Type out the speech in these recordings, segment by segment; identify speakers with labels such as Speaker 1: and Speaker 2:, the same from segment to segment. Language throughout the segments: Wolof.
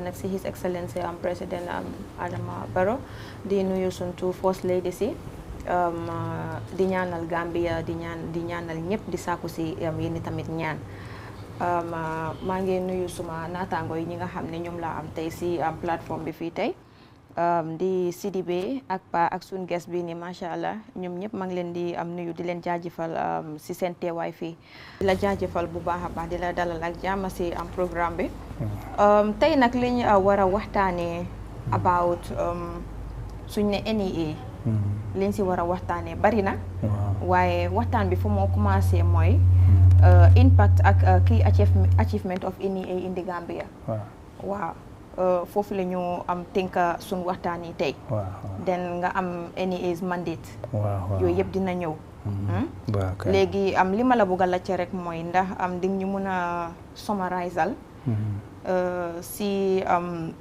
Speaker 1: nag si His Excellency President Adama Barrow di nuyu suntu First Lady si di ñaanal Gambia di ñaanal ñëpp di sàkku si yéen tamit ñaan maa ngi nuyu suma naataango yi ñi nga xam ne ñoom laa am tey si plateforme bi fii tey di Sidibé ak Pa ak suñ guest bi ni macha allah ñoom ñëpp maa ngi leen di nuyu di leen jaajëfal si seen teewaay fii di la jaajëfal bu baax a baax di la dalal ak jàmm si programme bi tey nag liñ war a waxtaanee about suñ ne NEA liñ si war a waxtaanee bari na waaye waxtaan bi fu moo commencé mooy impact ak key achievement of NEA in the Gambia waaw foofu la ñu am tënka suñ waxtaan yi tey den nga am NEA's mandate yooyu yëpp dina ñëw léegi li ma la bëgg a laajte rek mooy ndax di ñu mun a summarisal si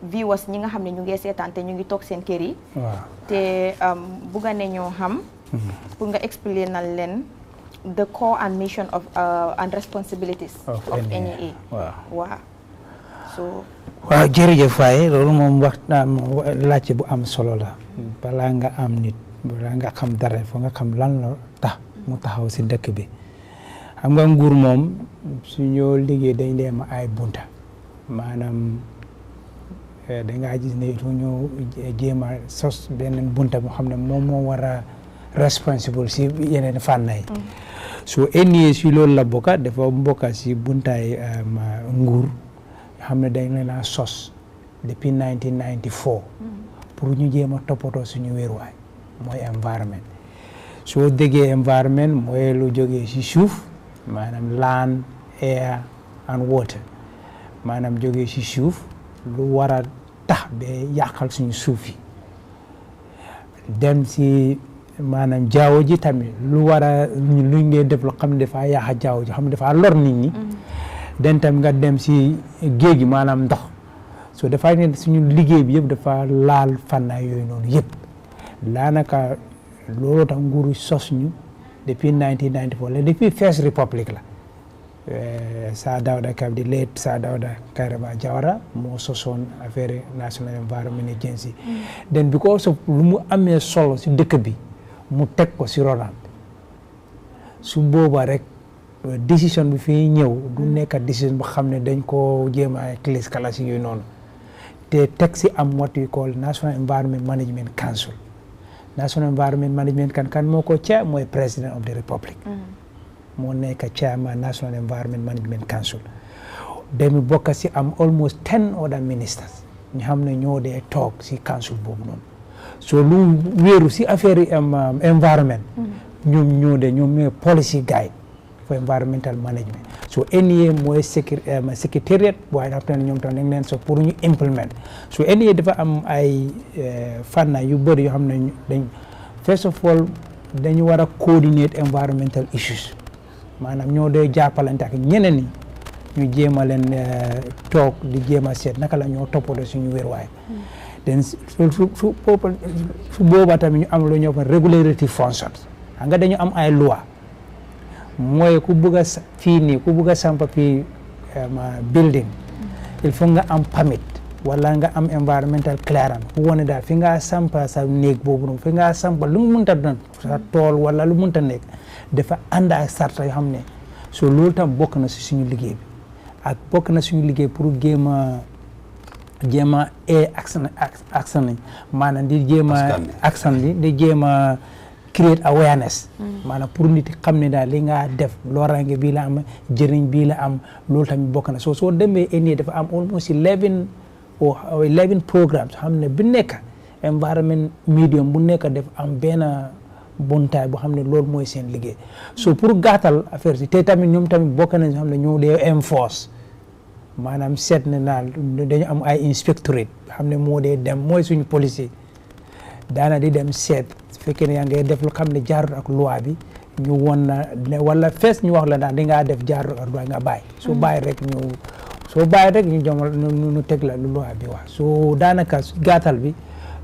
Speaker 1: viewers ñi nga xam ne ñu ngi seetaan te ñu ngi toog seen kër yi te bëgg ne ñoo xam pour nga explainal leen the core and mission of and responsibilities of NEA waaw
Speaker 2: waaw jërëjëf waaye loolu moom laajte bu am solo la balaa nga am nit balaa nga xam dara fo nga xam lan la tax mu taxaw si dëkk bi xam nga nguur moom su ñoo liggéey dañ leen ay bunta maanaam dangaa gis ne fu ñu jéem a sos benn bunta boo xam ne moom moo war a responsible si yeneen fànn yi so NEA si loolu la bokka dafa bokka si buntaay nguur xam ne dañ leen a sos depuis 1994 pour ñu jéem a toppatoo suñu wéeruwaay mooy environnement soo déggee environnement mooy lu jógee si suuf maanaam land air and water maanaam jógee si suuf lu war a tax ba yàqal suñu suuf yi dem si maanaam jaww ji tamit lu war a lu ngeen def lu xam ne dafa yàq jaww ji xam ne dafa lor nit ñi den tam nga dem si géej gi maanaam ndox so dafay ne suñu liggéey bi yëpp dafa laal fànnaay yooyu noonu yëpp daanaka loolu tax nguuru sos ñu depuis 1994 la depuis First Republic la Sir Dawda Kairaba di late Sir Dawda Kairaba Jawara moo sosoon affaire National Environment Agency then because of lu mu amee solo si dëkk bi mu teg ko si ronam su booba rek décision bi fii ñëw du nekk décision bu xam ne dañ ko jéem a clis kalasi yooyu noonu te teg si am what we call National Environment Management Council National Environment Management kan moo ko chair mooy President of the Republic moo nekk chairman National Environment Management Council demi bokk si am almost 10 other ministers ñu xam ne ñoo dee toog si council boobu noonu so lu wéeru si affaire environment ñoom ñooy policy guide for environmental management so NEA mooy secretariat waaye xam te ne ñoom tam dañ leen so pour ñu implement so NEA dafa am ay fànna yu bëri yoo xam ne dañ first of all dañu war a coordinate environmental issues maanaam ñoo dee jàppalante ak ñeneen ñi ñu jéem a leen toog di jéem a seet naka la ñoo toppatoo suñu wéruwaay den su boobaa tamit ñu am lu ñoo fa regulatory functions xam nga dañu am ay loi mooy ku bëgg a fii nii ku bëgg a sampa fii building il faut nga am permit wala nga am environmental clearance ku wone daal fi nga sampa sa néeg boobu noonu fi nga sampa lu mu mënta doon sa tool wala lu mënta nekk dafa ànd ak sarta yoo xam ne so loolu tam bokk na si suñu liggéey bi ak bokk na suñu liggéey pour jéem a action maanaam di jéem a action di jéem a create awareness maanaam pour nit xam ne daal li nga def looraange bii la am jëriñ bii la am loolu tamit bokk na soo demee NEA dafa am almost 11 programmes xam ne bu nekk environment medium bu nekk def am benn buntaay boo xam ne loolu mooy seen liggéey so pour gàttal affaire si te tamit ñoom tamit bokk nañ xam ne ñoo dee enforce maanaam seet ne daal dañu am ay inspectorate xam ne moo dee dem mooy suñu police daana di dem seet fekkee ne yaa ngay def lu xam ne jaarul ak loi bi ñu won na wala fees ñu wax la daal di ngaa def jaarul ak loi nga bàyyi soo bàyyi rek ñu jomal ñu teg la lu loi bi wax soo daanaka gàttal bi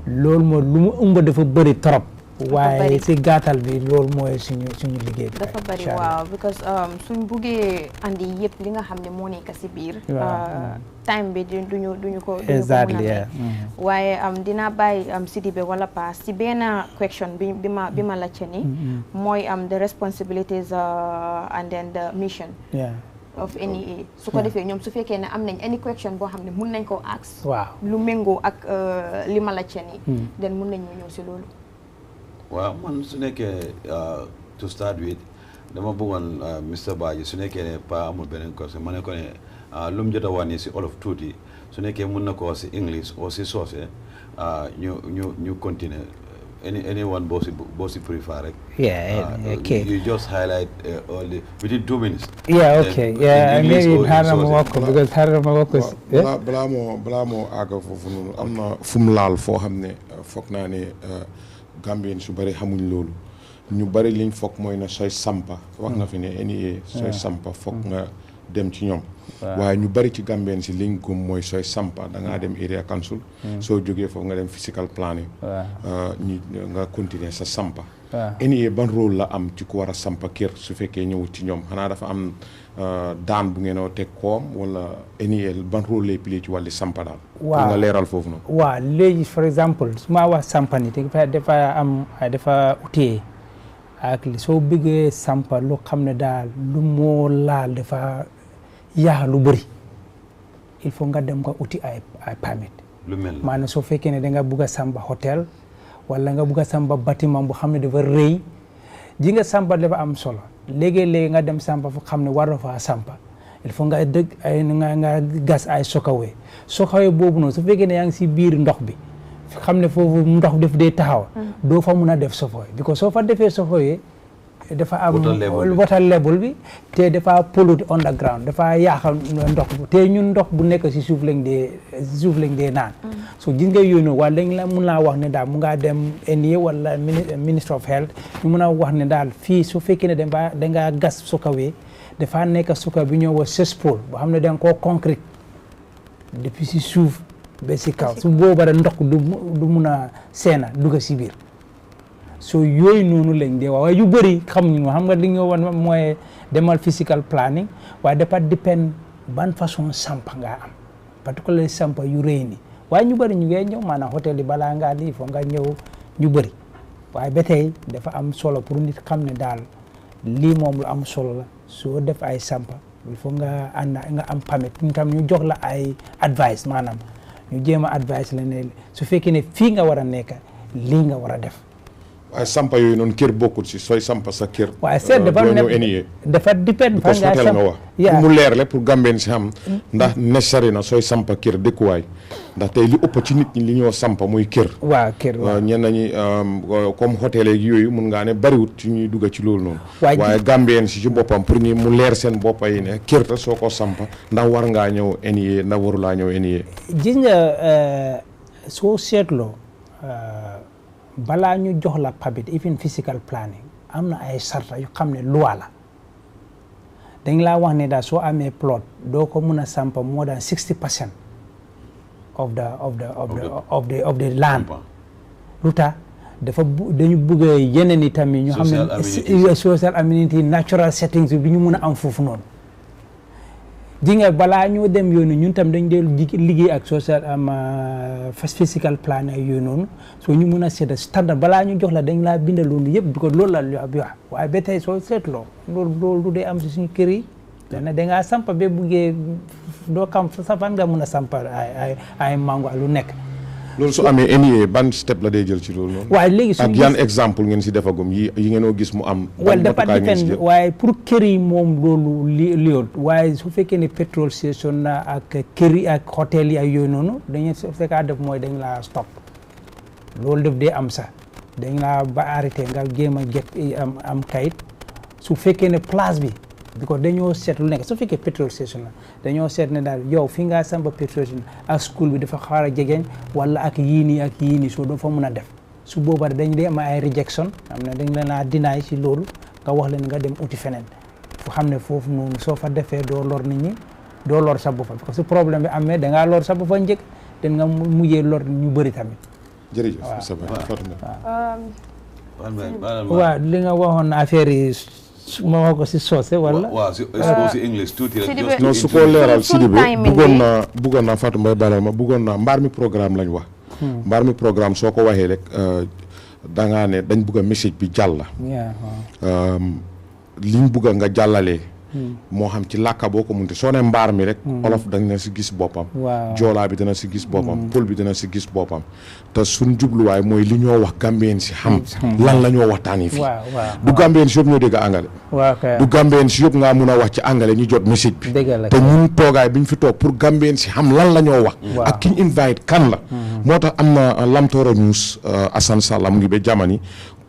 Speaker 2: loolu moo lu mu ëmb dafa bëri trop waaye si gàttal bi loolu mooy suñu liggéey bi
Speaker 1: dafa bari waaw because suñ buggee andi yëpp li nga xam ne moo nekk si biir time bi duñu ko
Speaker 2: exactly
Speaker 1: waaye dina bàyyi Sidibe wala pas si benn question bi ma laajte ni mooy the responsibilities and then the mission of NEA su ko defee ñoom su fekkee ne am nañ any question boo xam ne mun nañ koo ask lu méngoo ak li ma laajte ni den mun nañ ñëw si loolu
Speaker 3: waaw man su nekkee to start with dama bëggoon Mr Badji su nekkee ne pa amul beneen question ma ne ko ne lu mu jot a wax ni si olof tuuti su nekkee mun na ko si English o si soose ñu continuer anyone boo si prefer rek
Speaker 2: okay
Speaker 3: you just highlight only within 2 minutes
Speaker 2: okay maybe xaaral ma wax ko because xaaral ma wax ko
Speaker 4: balaa moo àgga foofu noonu am na fu mu laal foo xam ne foog naa ne Gambien su bari xamuñ loolu ñu bari liñ foog mooy na sooy sampa wax nga fi ne NEA sooy sampa foog nga dem ci ñoom waaye ñu bari ci Gambien si liñ gëm mooy sooy sampa da ngaa dem area council soo jógee foofu nga dem physical planning nga continuer sa sampa NEA ban rôle la am ci ku war a sampa kër su fekkee ñëwut ci ñoom xanaa dafa am daan bu ngeen teg koom wala NEA ban rôle lay play ci wàlli sampa daal nga leeral foofu noonu
Speaker 2: waaw léegi par exemple su ma wax sampa ni dafa utee ak li soo bëggee sampa lu xam ne daal lu moo laal dafa yaa lu bëri il faut nga dem nga uti ay permit
Speaker 3: lu mel
Speaker 2: maanaam soo fekkee ne da nga bugg a sampa hôtel wala nga bugg a sampa bâtiment bu xam ne dafa rëy ji nga sampa dafa am solo léegi-léegi nga dem sampa fu xam ne war na faa sampa il faut nga dëgg ay nga gas ay sokawee boobu noonu su fekkee ne yaa ngi si biir ndox bi xam ne foofu ndox def dee taxaw doo fa mun a def sofooy because soo fa defee sofooy dafa am water level bi te dafa pollute underground dafa yaaxal ndox te ñun ndox bu nekk si suuf lañ dee naan so gis nga yooyu noonu wala dañ la mun naa wax ne daal mu ngaa dem NEA wala Ministry of Health ñu mun a wax ne daal fii su fekkee ne dangaa gas sokawee dafa nekk suka bi ñëw wa cesspool boo xam ne da nga koo concrete depuis si suuf ba si kaw su boobaa ndox du mun a seena dugg si biir so yooyu noonu lañ dee waaye yu bëri xamuñu xam nga li nga woon mooy demal physical planning waaye dafa dépend ban façon sampa nga am particulier sampa yu rëy ni waaye ñu bëri ñu ngee ñëw maanaam hôtel yi balaa ngaa lii foo nga ñëw ñu bëri waaye ba tey dafa am solo pour nit xam ne daal lii moom lu am solo la soo def ay sampa il faut nga am permit ñu tam ñu jox la ay advice maanaam ñu jéem a advice la ne su fekkee ne fii nga war a nekk lii nga war a def
Speaker 4: waaye sampa yooyu noonu kër bokkul si sooy sampa sa kër
Speaker 2: waaye seet dafa dépend
Speaker 4: parce que hôtel nga wax pour mu leer le pour Gambien si xam ndax necessary na sooy sampa kër dëkkuwaay ndax tey li ëpp ci nit ñi li ñoo sampa muy kër ñenn ñi comme hôtel yeeg yooyu mun ngaa ne bariwut ci ñuy dugga ci loolu noonu waaye Gambien si ci boppam pour ñi mu leer seen boppa yi ne kër ta soo ko sampa ndax war ngaa ñëw NEA ndax warulaa ñëw NEA
Speaker 2: gis nga soo seetloo balaa ñu jox la permit even physical planning am na ay sarta yu xam ne loi la dañ laa wax ne daal soo amee plot doo ko mun a sampa more than 60% of the land lu tax dañu bëgg yeneen i tamit ñu xam ne social amenity natural settings bi ñu mun a am foofu noonu ji nga balaa ñoo dem yoonu ñun tam dañ dee liggéey ak social physical plan ay yooyu noonu soo ñu mun a seeta standard balaa ñu jox la dañ laa binda loolu yëpp bi ko loolu la wax waaye ba tey soo seetloo loolu day am si suñu kër yi dana da ngaa sampa ba buggee doo xam sa fan nga mun a sampa ay mango lu nekk
Speaker 4: loolu su amee NEA ban step la day jël ci loolu noonu
Speaker 2: waaye léegi
Speaker 4: ak yan exemple ngeen si defagum yi ngeenoo gis mu am
Speaker 2: wala dafa dépend waaye pour kër yi moom loolu liyoot waaye su fekkee ne petrol station na ak kër yi ak hôtel yi ak yooyu noonu dañu fekkaa def mooy dañ laa stop loolu def dee am sax dañ laa ba arrêté nga jéem a get am kayit su fekkee ne place bi because dañoo seet lu nekk su fekkee petrol station la dañoo seet ne daal yow fi nga samba petrol station ak school bi dafa xaar a jegeñ wala ak yii nii soo doo fa mun a def su boobaa dañ dee am ay rejection am na dañ leen a dinaay si loolu nga wax leen nga dem uti feneen fu xam ne foofu noonu soo fa defee doo lor nit ñi doo lor sa bopp parce que problème bi amee da ngaa lor sa bopp njëkk den nga mujjee lor ñu bëri tamit
Speaker 4: jërëjëf
Speaker 2: waaw li nga waxoon affaire yi ma wax ko si soose wala
Speaker 3: waaw si English tuuti rek
Speaker 4: non su ko leeral Sidibé bëggoon naa Fatou Mbaye balal ma bëggoon naa mbaar mi programme lañ wax mbaar mi programme soo ko waxee rek da ngaa ne dañ bëgg a message bi jàll liñ bëgg nga jàllalee moo xam ci làkka boo ko munte soo ne mbaar mi rek olof dana si gis boppam joolaa bi dana si gis boppam pël bi dana si gis boppam te suñ jubluwaay mooy li ñoo wax gambien si xam lan la ñoo waxtaani fii du gambien si yëpp ñoo dégg angale du gambien si yëpp ngaa mun a wax ci angale ñu jot message bi te ñun toogaay bi ñu fi toog pour gambien si xam lan la ñoo wax ak kiñ invite kan la moo tax am na Lamtoro News Assane Sall mu ngi ba jamani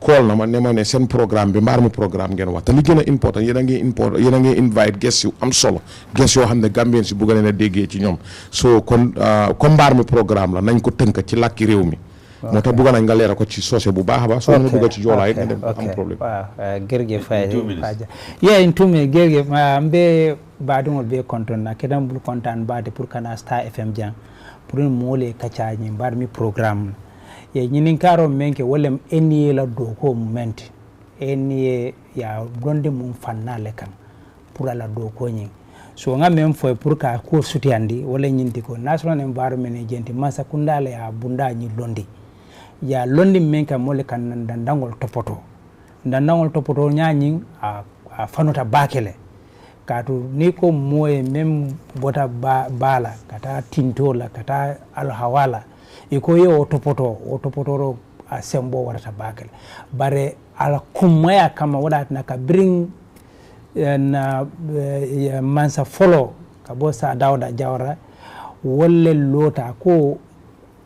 Speaker 4: kool na ma ne ma ne seen programme bi mbaar mi programme ngeen wax te li gën a important yéen a ngi invite guest yu am solo guest yoo xam ne gambien si bugg leen a déggee ci ñoom so kon comme mbaar mi programme la nañ ko tënk ci làkki réew mi moo tax bugg nañ nga leeral ko ci soose bu baax a baax soo nga bugg ci joolaa it nga dem am problème
Speaker 2: jërëjëf in 2 minutes jërëjëf mbe baadiŋol be konton na kedan bul kontaan baade pour kana Star FM jang pour moole kacañi mbaar mi programme ye ñinin karo menke wolem NEA la do ko mumenti NEA ya gonde mum fannale kan pour ala do ko ñin so nga men foy pour ka ko sutiandi wala ñinti ko National Environment Agency masa kundale ya bunda ñi londi ya londi menka mole kan dandangol topoto ñañi a fanuta bakele katu ni ko moye mem bota bala kata tintola kata alhawala iko ye o topotoro a sembo warata bakele bare ala kumaya kama wada na ka bring na mansa follow ka bo sa dawda jawra wolle lota ko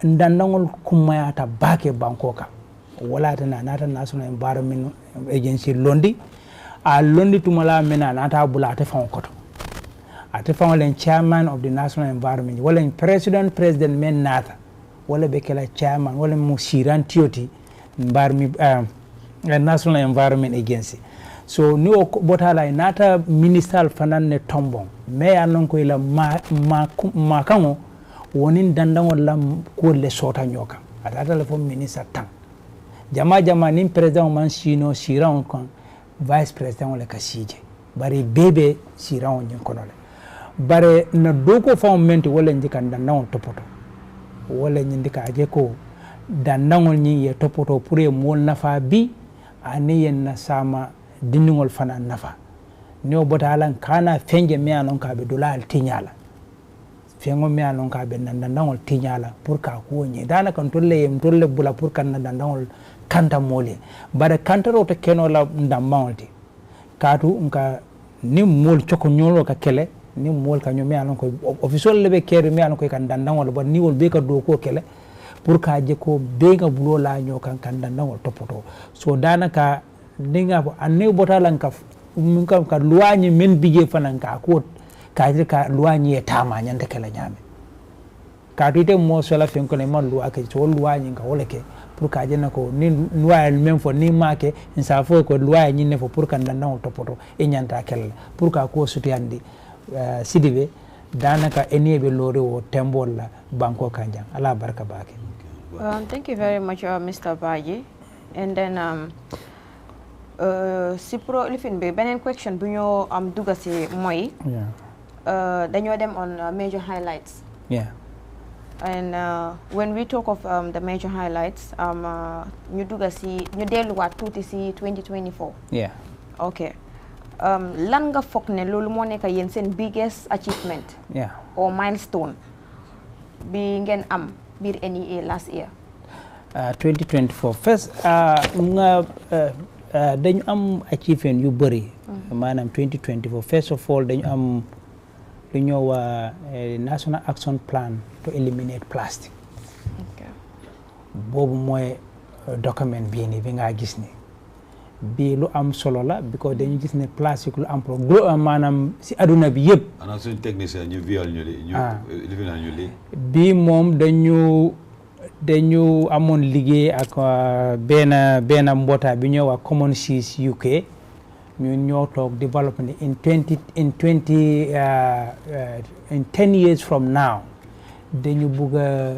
Speaker 2: ndandangol kumaya ta bake bankoka wala tana nata National Environment Agency londi a londi tumala mena nata bula ate fon koto ate fon len chairman of the National Environment wala president men nata wala be kala chairman wala mo siran tioti mbarmi National Environment Agency so ni o botala nata minister fanan ne tombon me anon ko ila ma kango wonin dandango lam ko le sota nyoka atata le fo minister tan jama nin president man sino siran kon vice president le kasije bari bebe siran nyin konole bare na doko fa menti wala njikan dandango topoto wala nyindika aje ko dandangol nyi ye topoto pour e mol nafa bi ani yen na sama diningol fana nafa ne bota alan kana fenge me anon ka be dolal tinyala fengo me anon ka be dandangol tinyala pour ka ko nyi dana kan tolle bula pour kan dandangol kanta mole bare kanta ro to kenola ndamawti katu nka ni mol choko nyolo ka kele ni mol ka nyomi anon ko official lebe kere mi anon ko kan dandangol ba ni wol be ka do ko kele pour ka je ko be ga bulo la nyo kan dandangol topoto so danaka ninga ko anne botalan ka mun ka luwanyi men bije fanan ka ko ka je ka luwanyi e tama nyande kala nyame ka tite mo so la fen ko ne man luwa ke so luwanyi ka wole ke pour ka je na ko ni luwa men fo ni make in sa fo ko luwa ni ne fo pour kan dandangol topoto e nyanta kala pour ka ko sutiyandi Sidibe danaka NEA be lori o tembol la banko kanjang ala barka bake.
Speaker 1: Thank you very much Mr. Baji, and then si pro lifin be benen question bu ñoo am duga ci moy dañoo dem on major highlights, and when we talk of the major highlights ñu duga ci ñu delu wat tuti ci 2024 okay. Lan nga foog ne loolu moo nekk yéen seen biggest achievement or milestone bi ngeen am biir NEA last year
Speaker 2: 2024 first nga dañu am achievement yu bëri maanaam 2024 first of all dañu am lu ñoo waa National Action Plan to eliminate plastic boobu mooy document bii ni bi nga gis ni bi lu am solo la because dañu gis ne plastique lu am pro maanaam si aduna bi yëpp
Speaker 3: ana suñu technicien ñu viol ñu li
Speaker 2: bi moom dañu amoon liggéey ak benn mbootaay bi ñoo wax Common Seas UK ñu ñoo toog develop ne in 10 years from now dañu bugg a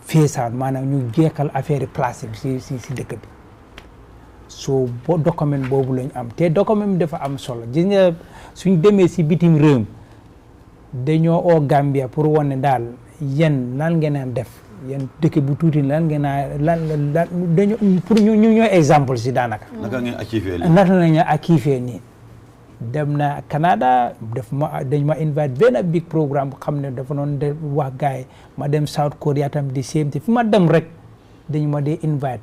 Speaker 2: phase out maanaam ñu jeexal affaire plastique si dëkk bi so bo document boobu lañ am te document bi dafa am solo gis nga suñ demee si bitim réew dañoo oo Gambia pour wane daal yéen lan ngeen a def yéen dëkk bu tuuti lan ngeen a lan dañoo pour ñu ñooy exemple si daanaka.
Speaker 3: naka ngeen activé lii
Speaker 2: naka la ñu activé nii dem na Canada dañ ma invite benn big programme bu xam ne dafa noon de wax gars yi ma dem South Korea tam di same te fi ma dem rek dañ ma dee invite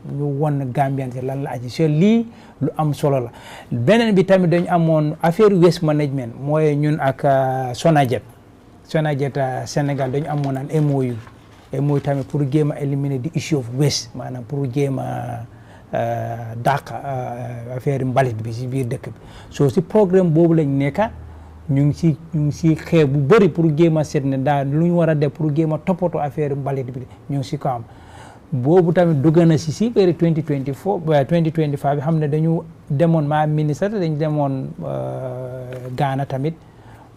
Speaker 2: ñu won Gambian si lan la aji so lii lu am solo la beneen bi tamit dañu amoon affaire waste management mooy ñun ak Sonaget Sénégal dañu amoon naan MOU tamit pour jéem a éliminer the issue of waste maanaam pour jéem a dàq affaire mbalit bi si biir dëkk bi so si programme boobu lañ nekka ñu ngi si xeex bu bëri pour jéem a seet ne daal lu ñu war a def pour jéem a toppatoo affaire mbalit bi ñu ngi si ko am boobu tamit dugg na si vers 2025 bi xam ne dañu demoon maa ministre dañu demoon Ghana tamit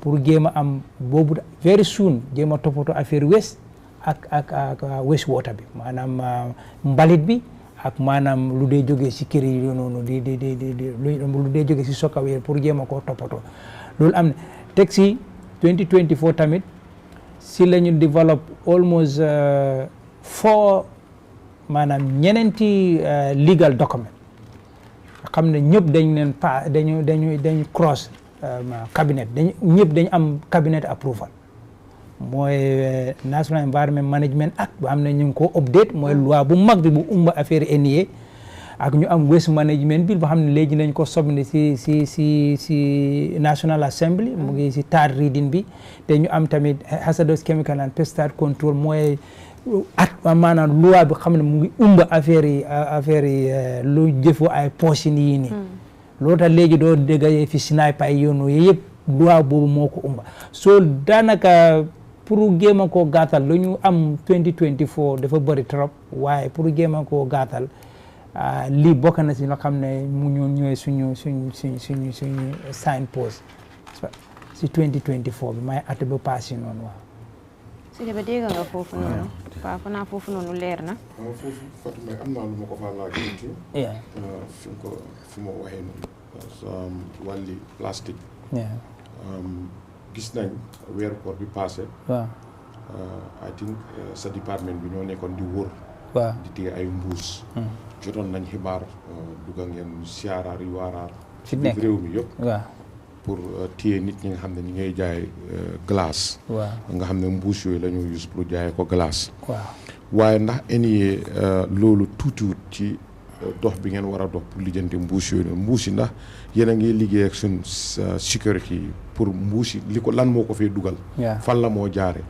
Speaker 2: pour jéem a am boobu very soon jéem a toppatoo affaire waste ak waste water bi maanaam mbalit bi ak maanaam lu dee jógee si kër yi noonu lu dee jógee si sokaw yi pour jéem a koo toppatoo loolu am na teg si 2024 tamit si la ñu develop almost 4 maanaam ñeneenti legal document xam ne ñëpp dañ leen dañu cross cabinet ñëpp dañu am cabinet approval mooy National Environment Management Act bu am ne ñu ngi ko update mooy loi bu mag bi bu umba affaire NEA ak ñu am waste management bill boo xam ne léegi nañ ko sobni si National Assembly mu ngi si third reading bi te ñu am tamit hazardous chemical and pesticide control mooy maanaam loi bi xam ne mu ngi umba affaire yi lu jëfoo ay poches yi nii loolu tax léegi doo dégg fi sniper ay yoon yëpp loi boobu moo ko umba so daanaka pour jéem a koo gàttal lu ñu am 2024 dafa bëri trop waaye pour jéem a koo gàttal lii bokk na si loo xam ne mu ñooy suñu signpost si 2024 bi may at ba passé noonu waaw.
Speaker 1: si ba dégg nga foofu noonu. waaw fanaa foofu noonu leer na.
Speaker 4: foofu Fatou Mbaye am naa lu ma ko faa laaj tuuti. fi ma waxee noonu. wàlli plastique. gis nañ weeru koor bi passé.
Speaker 2: waaw.
Speaker 4: I think sa département bi ñoo nekkoon di wër.
Speaker 2: waaw
Speaker 4: di téye ay mbuus. jotoon nañ xibaar dugga ngeen siyaaraar yu waaraar.
Speaker 2: fi nekk
Speaker 4: réew mi yëpp.
Speaker 2: waaw
Speaker 4: pour téye nit ñi nga xam ne ñi ngay jaay glace.
Speaker 2: waaw
Speaker 4: nga xam ne mbuus yooyu la ñu use pour jaayee ko glace.
Speaker 2: waaw
Speaker 4: waaye ndax NEA loolu tuutiwut ci dox bi ngeen war a dox pour lijjanti mbuus yooyu mbuus yi ndax yéen a ngi liggéey ak suñ sécurité yi pour mbuus yi li ko lan moo ko fee dugal. fan la moo jaare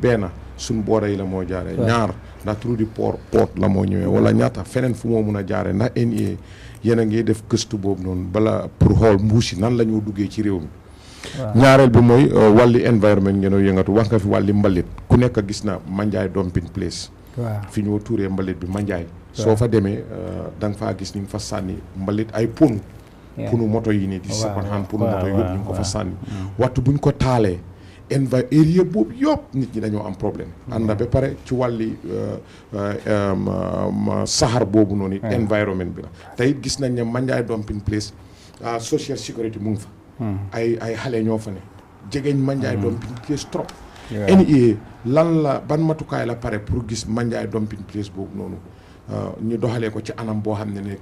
Speaker 4: benn suñ booda yi la moo jaare ñaar ndax trou du port la moo ñëwee wala ñaata feneen fu moo mun a jaare ndax NEA yéen a ngi def gëstu boobu noonu bala pour xool mbuus yi nan la ñoo duggee ci réew mi. ñaareel bi mooy wàlli environnement ngeen yëngatu wax nga fi wàlli mbalit ku nekk gis na Manjai dumping place. fi ñoo tuuree mbalit bi Manjai. soo fa demee da nga faa gis ñu ngi fa sànni mbalit ay ponu moto yi nii di second hand ponu moto yëpp ñu ngi ko fa sànni waxtu buñ ko taalee area boobu yëpp nit ñi dañoo am problème ànd ba pare ci wàlli saxar boobu noonu environnement bi la tey gis nañ ne Manjai dumping place social security mu ngi fa ay xale ñoo fa ne jegeñ Manjai dumping place trop NEA lan la ban matukaay la pare pour gis Manjai dumping place boobu noonu ñu doxalee ko ci anam boo xam ne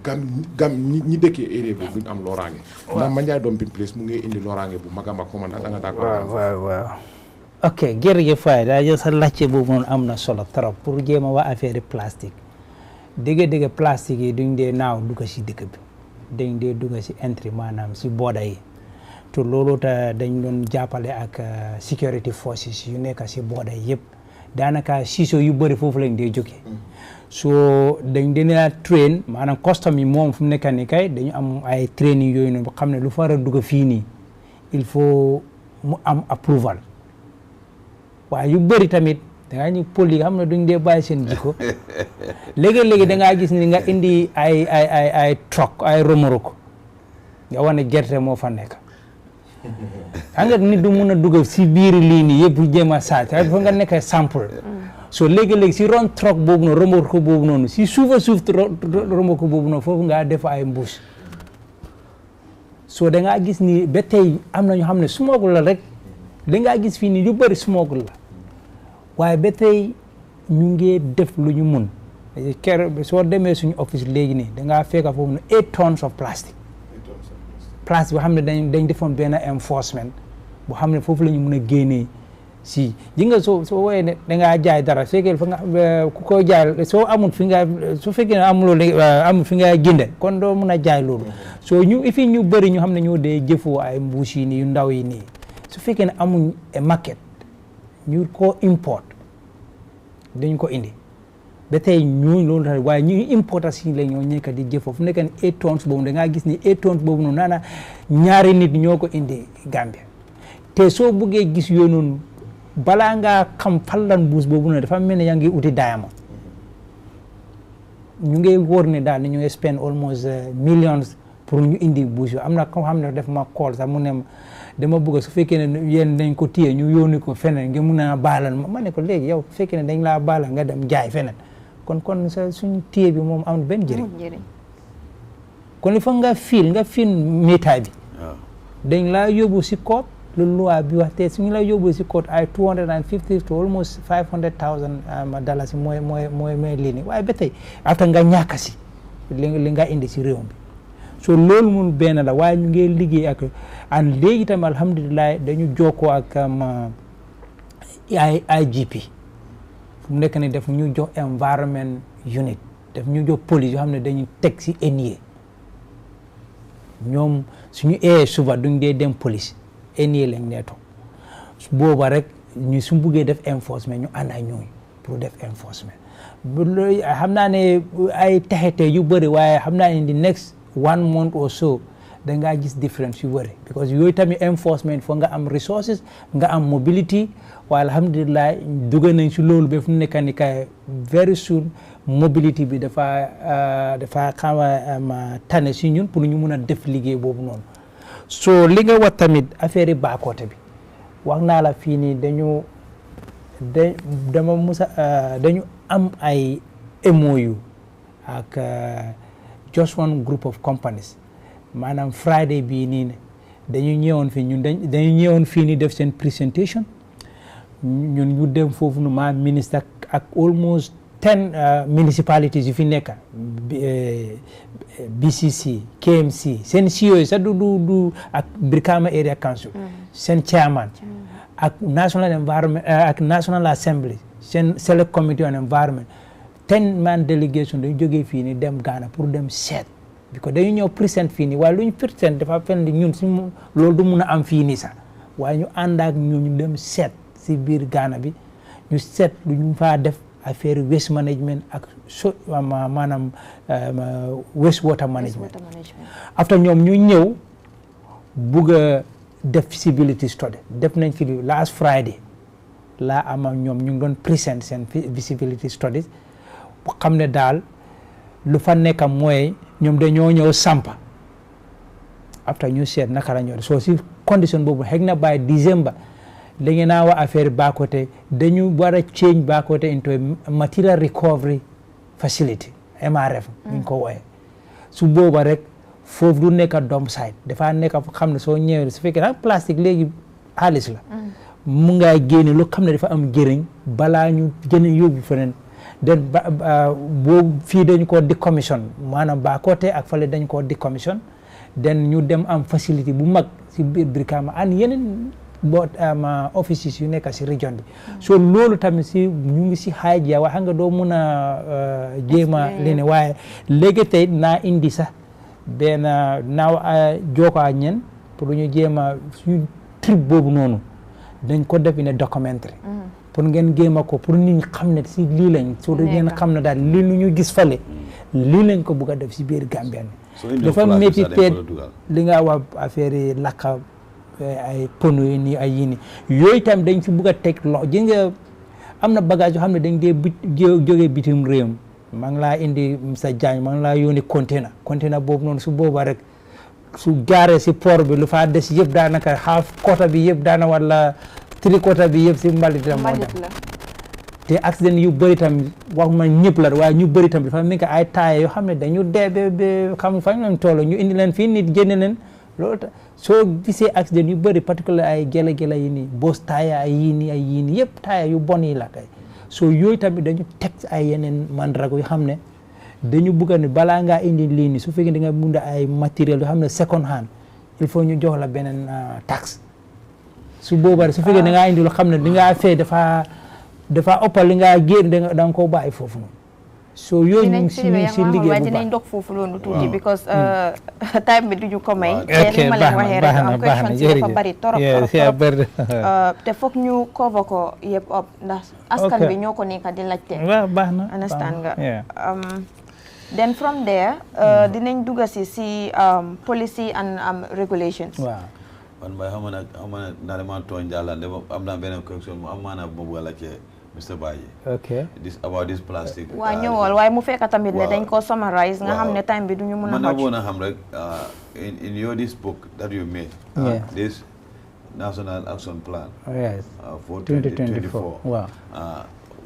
Speaker 4: gam ñi dëkkee area boobu duñ am loraange ndax Manjai dumping place mu ngi indi loraange bu mag a mag commandant da nga d'accord
Speaker 2: waaw ok jërëjëf waay daa jël sa laajte boobu noonu am na solo trop pour jéem a wax affaire plastique dëgg plastique yi duñ dee naaw dugg si dëkk bi dañ dee dugg si entry maanaam si booda yi te loolu ta dañ doon jàppale ak security forces yu nekk si booda yi yëpp daanaka siiso yu bëri foofu lañ dee jógee so dañ dina train maanaam custom yi moom fu mu nekk ni kay dañu am ay training yooyu noonu xam ne lu fa war a dugg fii nii il faut mu am approval waaye yu bëri tamit dangaa ñu pol yi xam ne duñ dee bàyyi seen jikko léegi-léegi dangaa gis ni nga indi ay truck ay romoroko nga wane gerte moo fa nekk xam nga nit du mun a dugg si biir lii nii yëpp jéem a saaj fa nga nekkee sample so léegi-léegi si ron truck boobu noonu remorque boobu noonu si suufa suuf remorque boobu noonu foofu ngaa def ay mbuus so da ngaa gis ni ba tey am na ñoo xam ne smuggle la rek da ngaa gis fii nii yu bëri smuggle la waaye ba tey ñu ngi def lu ñu mun soo demee suñu office léegi nii da ngaa fekk foofu ne 8 tons of plastic boo xam ne dañ defoon benn enforcement boo xam ne foofu la ñu mun a génnee si ji nga soo woowee ne da ngaa jaay dara fekkee fa nga ku ko jaay soo amul fi nga su fekkee ne amul fi nga ginde kon doo mun a jaay loolu soo ñu ifi ñu bëri ñu xam ne ñoo dee jëfoo ay mbuus yi nii yu ndaw yi nii su fekkee ne amuñ market ñu ko import dañ ko indi ba tey ñooñu loolu tax waaye ñu importation la ñoo nekk di jëfoo fu nekk ne 8 tons boobu da ngaa gis ni 8 tons boobu noonu naana ñaari nit ñoo ko indi Gambia te soo buggee gis yoo noonu balaa ngaa xam fan lan mbuus boobu noonu dafa mel ne yaa ngi uti diamond ñu ngi wóor ne daal ñu ngi spend almost millions pour ñu indi mbuus yoo am na ko xam ne def ma call sax mu ne dama bëgg su fekkee ne yéen dañ ko téye ñu yónni ko feneen nga mun a baalal ma ne ko léegi yow su fekkee ne dañ laa baalal nga dem jaay feneen kon sa suñu téye bi moom amul benn njëriñ kon il faut nga fiil métaay bi dañ laa yóbbu si court lu loi bi wax te suñu la yóbbu si court ay 250 to almost 500,000 dollars mooy lii nii waaye ba tey after nga ñàkk si li nga indi si réew mi so loolu mun benn la waaye ñu ngi liggéey ak an léegi tam alhamdulilah dañu jokkoo ak IGP fu mu nekk ni def ñu jox environment unit def ñu jox police yoo xam ne dañu teg si NEA ñoom suñu suba duñ dee dem police NEA lañ nee toog booba rek ñu su buggee def enforcement ñu ànd ak ñooñu pour def enforcement xam naa ne ay texete yu bëri waaye xam naa ne in the next 1 month or so da ngaa gis difference yu bëri because yooyu tamit enforcement foo nga am resources nga am mobility waaye alhamdulilah dugg nañ si loolu ba fu mu nekk ni kay very soon mobility bi dafa xaw a tane si ñun pour ñu mun a def liggéey boobu noonu so li nga wax tamit affaire yi baakoote bi wax naa la fii nii dañu am ay MOU ak just one group of companies maanaam Friday bii nii ne dañu ñëwoon fii ñun dañu ñëwoon fii nii def seen présentation ñun ñu dem foofu nu ma ministre ak almost 10 municipalities yu fi nekk BCC KMC seen CEO yi sax du ak Brikama Area Council seen chairman ak National Environment ak National Assembly seen Select Committee on Environment 10-man delegation dañu jógee fii nii dem Ghana pour dem seet because dañu ñëw present fii nii waaye lu ñu present dafa fen ñun si loolu du mun a am fii nii sax waaye ñu ànd ak ñu dem seet si biir Ghana bi ñu seet lu ñu faa def affaire waste management ak maanaam waste water management after ñoom ñu ñëw bugg a def feasibility study def nañ fi last Friday laa am ak ñoom ñu ngi doon present seen feasibility studies bu xam ne daal lu fa nekk mooy ñoom dañoo ñëw sampa after ñu seet naka la ñëw soo si condition boobu xëy na by December da ngeen a wax affaire Bakoteh dañu war a change Bakoteh into a material recovery facility MRF ñu ko wooyee su booba rek foofu du nekk dump site dafa nekk xam ne soo ñëwee su fekkee nag plastique léegi xaalis la mu ngay génne lu xam ne dafa am njëriñ balaa ñu gën a yóbbu feneen den boobu fii dañ ko decommission maanaam Bakoteh ak fale dañ ko decommission den ñu dem am facility bu mag si biir Brikama an yeneen offices yu nekk si région bi so loolu tamit si ñu ngi si xaaj ya wax nga doo mun a jéema li ne waaye léegi tey naa indi sax benn naaw jooko ak ñen pour ñu jéema suñu trip boobu noonu dañ ko def ne documentary pour ngeen géema ko pour nit ñi xam ne si lii lañ so ngeen xam ne daal lii lu ñu gis fale lii lañ ko bugg a def si biir Gambia dafa métti teet li nga wax affaire yi lakka ay pono yi nii ay yii nii yooyu tam dañ fi bugg a teg loxo ji nga am na bagage yoo xam ne dañ dee jógee bitim réew maa ngi laa indi sa jaañ maa ngi laa yónni container boobu noonu su booba rek su jaaree si port bi lu faa des yëpp daanaka half quota bi yëpp daana wala 3/4 bi yëpp si mbalit la moo dem te accident yu bëri tam wax ma ñëpp la waaye ñu bëri tam dafa nekk ay taaya yoo xam ne dañu dee ba xam fañ lañ toll ñu indi leen fii nit génne leen loolu soo gisee accident yu bëri particulier ay gele-gele yi nii boos taaya ay yii nii yëpp taaya yu bon yi la tey soo yooyu tamit dañu teg ay yeneen mandrago yoo xam ne dañu bëgg ne balaa ngaa indi lii nii su fekkee da nga mun ay matériel yoo xam ne second hand il faut ñu jox la beneen taxe su boobaa su fekkee da ngaa indi loo xam ne di ngaa fay dafa ëppal li ngaa génn da nga koo bàyyi foofu noonu so yooyu ñu si liggéey bu baax
Speaker 1: dinañ dog foofu loolu tuuti because time bi duñu ko may
Speaker 2: ok
Speaker 1: ma leen waxee rek am
Speaker 2: baax na
Speaker 1: question si dafa bari torop te foog ñu cover ko yëpp op ndax askan bi ñoo ko nekk di laajte
Speaker 2: waaw baax na
Speaker 1: understand nga then from there dinañ dugga si policy and regulations
Speaker 2: waaw
Speaker 3: man may xam na dama tooñ jàlla am naa beneen question mu am maanaam bu ma bëgg a laajte Mr. Badji.
Speaker 2: Okay.
Speaker 3: About this plastic.
Speaker 1: Waa ñëwal waaye mu fekk tamit ne dañ ko summarize nga xam ne time bi duñu mën a
Speaker 3: man na xam rek in your this book that you made this National Action Plan for 2024.
Speaker 2: Wow.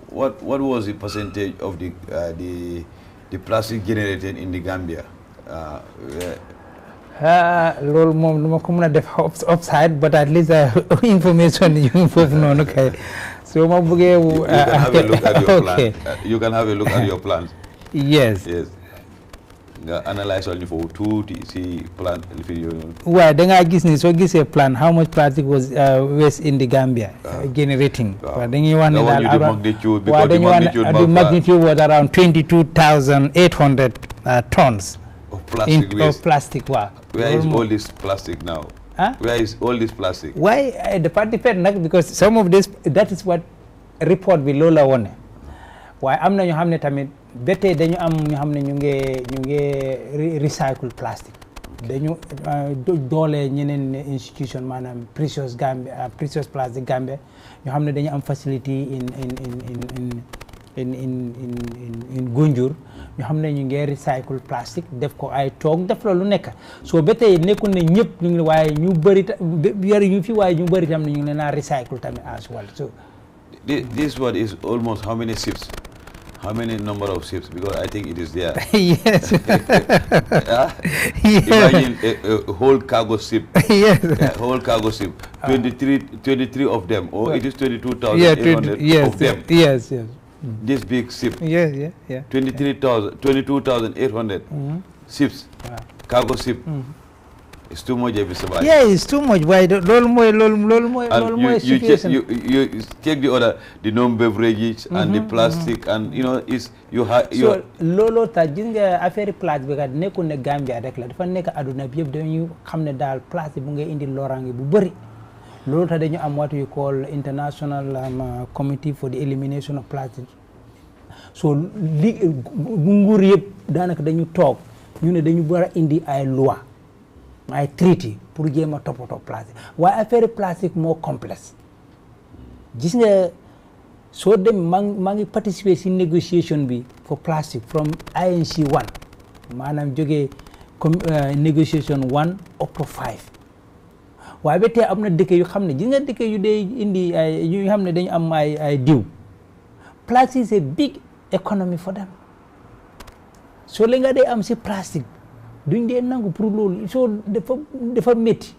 Speaker 3: What was the percentage of the plastic generated in the Gambia?
Speaker 2: Loolu moom duma ko mën a def upside but at least information yu foofu noonu kay so ma bëggee
Speaker 3: you can have a look at your plan. You can have a look at your plans.
Speaker 2: Yes.
Speaker 3: Nga analyze all for tuuti si plan
Speaker 2: waaw da ngaa gis ni soo gisee plan how much plastic was waste in the Gambia generating waaw dañuy wax ne daal waaw dañuy wax ne the magnitude was around 22,800 tons of plastic wow.
Speaker 3: Where is all this plastic now? Where is all this plastic?
Speaker 2: Why the part depend because some of this that is what report bi loolu la wone waaye am na ñoo xam ne tamit ba tey dañu am ñoo xam ne ñu ngi recycle plastic dañu doole ñeneen institution maanaam Precious Plastic Gambia ñoo xam ne dañu am facility in Gunjur ñu xam ne ñu ngi recycle plastique def ko ay toog def la lu nekk soo ba tey nekkul ne ñëpp ñu ngi waaye ñu bëri ñu fi waaye ñu bëri tam ne ñu ngi leen a recycle tamit as well so
Speaker 3: this one is almost how many ships? How many number of ships? Because I think it is there.
Speaker 2: Yes.
Speaker 3: Imagine a whole cargo ship.
Speaker 2: Yes.
Speaker 3: A whole cargo ship. 23 of them, or it is 22,800 of them.
Speaker 2: Yes.
Speaker 3: This big ship.
Speaker 2: Yeah.
Speaker 3: 22,800 ships. Cargo ship. It's too much, Mr. Badji.
Speaker 2: Yeah, it's too much. Why?
Speaker 3: You check the non-beverages and the plastic, and you know, you have.
Speaker 2: So, lolo ta jinga affaire plastic bi kat nekkul ne Gambia rek la dafa nekk aduna bi yëpp dañu xam ne daal plastic bu ngay indi loraange bu bëri loolu tax dañu am what we call International Committee for the Elimination of Plastic. So li nguur yëpp daanaka dañu toog ñu ne dañu war a indi ay loi ay treaty pour jéem a toppatoo plastique waaye affaire plastique moo complexe gis nga soo dem maa ngi participer si négociation bi for plastic from INC 1 maanaam jógee négociation 1 up to 5 waaye ba tey am na dëkk yu xam ne gis nga dëkk yu dee indi ay yu xam ne dañu am ay diw plastic c'est big economy for them soo la nga dee am si plastique duñ dee nangu pour loolu soo dafa métti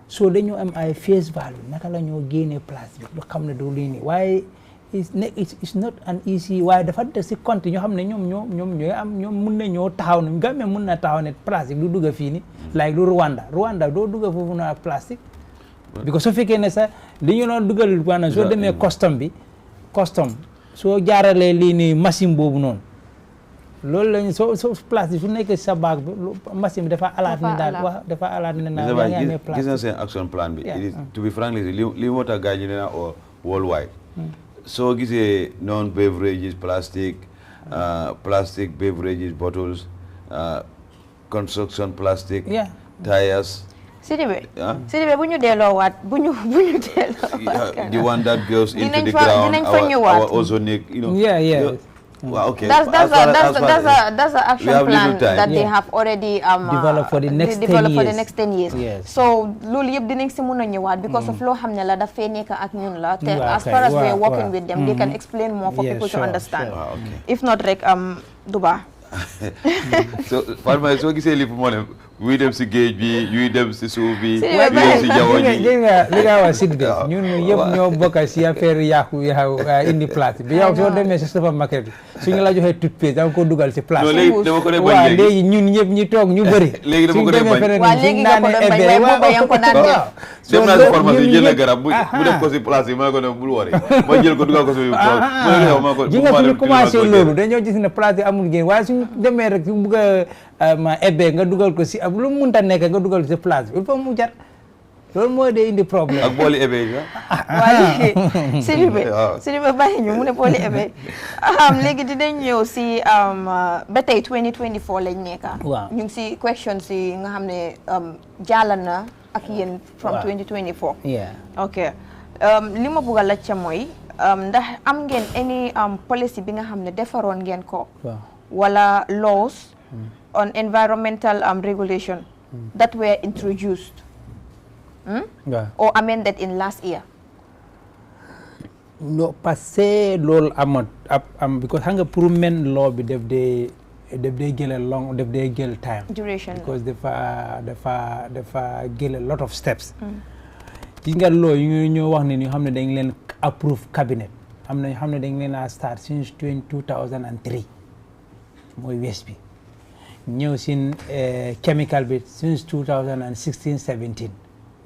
Speaker 2: soo dañoo am ay face value naka la ñoo génnee plastique lu xam ne du lii nii waaye it's not an easy waaye dafa def si compte ñoo xam ne ñoom ñooy am ñoom mun na ñoo taxaw ne Gambie mun na taxaw ne plastique du dugga fii ni like lu Rwanda doo dugga foofu na ak plastique because soo fekkee ne sax li ñu doon dugal Rwanda soo demee custom soo jaaralee lii nii machine boobu noonu loolu lañu soo plastique su nekk sa baag bi machine bi dafa alaat ne daal wax dafa alaat ne daal yaa ngi amee plastique
Speaker 3: gis na seen action plan bi to be frankly li moo tax gars yi nee na worldwide soo gisee non beverages plastic beverages bottles construction plastic tires
Speaker 1: Sidibe bu ñu delloowaat bu ñu delloo
Speaker 3: the one that goes into the ground our ozonic you know Well, okay.
Speaker 1: That's an action plan that they have already
Speaker 2: developed for the next
Speaker 1: 10 years.
Speaker 2: Yes.
Speaker 1: So loolu yëpp dinañ si mun a ñëwaat because of loo xam ne la dafay nekk ak ñun la te as far as we are working with them they can explain more for people to understand. If not rek Duba.
Speaker 3: So Fatma soo gisee li moo ne muy dem si géej bi ñuy dem si suuf bi ñuy dem si jaww ji
Speaker 2: li nga wax sit bi ñun yëpp ñoo bokk si affaire yàqu indi place bi yow soo demee si supermarket bi suñu la joxee toothpaste da nga ko dugal si place
Speaker 3: dama ko dem
Speaker 2: waaw léegi ñun ñëpp ñi toog ñu bëri
Speaker 3: léegi dama ko dem bañ
Speaker 1: waaw léegi nga ko dem bañ waaye booba yaa ngi ko daan def
Speaker 3: dem naa si pharmacie jël na garab bu def ko si place yi ma ne ko ne bul wari ma jël ko dugal ko si
Speaker 2: ji nga suñu commencé loolu dañoo gis ne place yi amul génn waaye suñu demee rek su bugg a ma ebbe nga dugal ko si ab lu munta nekk nga dugal ko si place bi il faut mu jar loolu mooy de indi problème
Speaker 3: ak booli ebe yi
Speaker 1: waaye Sidibé bàyyi ñu mu ne booli ebe léegi dinañ ñëw si ba tey 2024 lañ nekk
Speaker 2: waaw
Speaker 1: ñu ngi si questions yi nga xam ne jàll na ak yéen from 2024 ok li ma bugg a laajte mooy ndax am ngeen any policy bi nga xam ne defaroon ngeen ko wala laws on environmental regulation that were introduced or amended in last year?
Speaker 2: No, passé loolu am because xam nga pour men law bi def dee jël time
Speaker 1: duration
Speaker 2: because dafa jël a lot of steps gis nga law yu ñoo wax ne ñu xam ne dañ leen approve cabinet am na ñu xam ne dañ leen a start since 2003 mooy wees bi ñëw sin chemical bi since 2016-17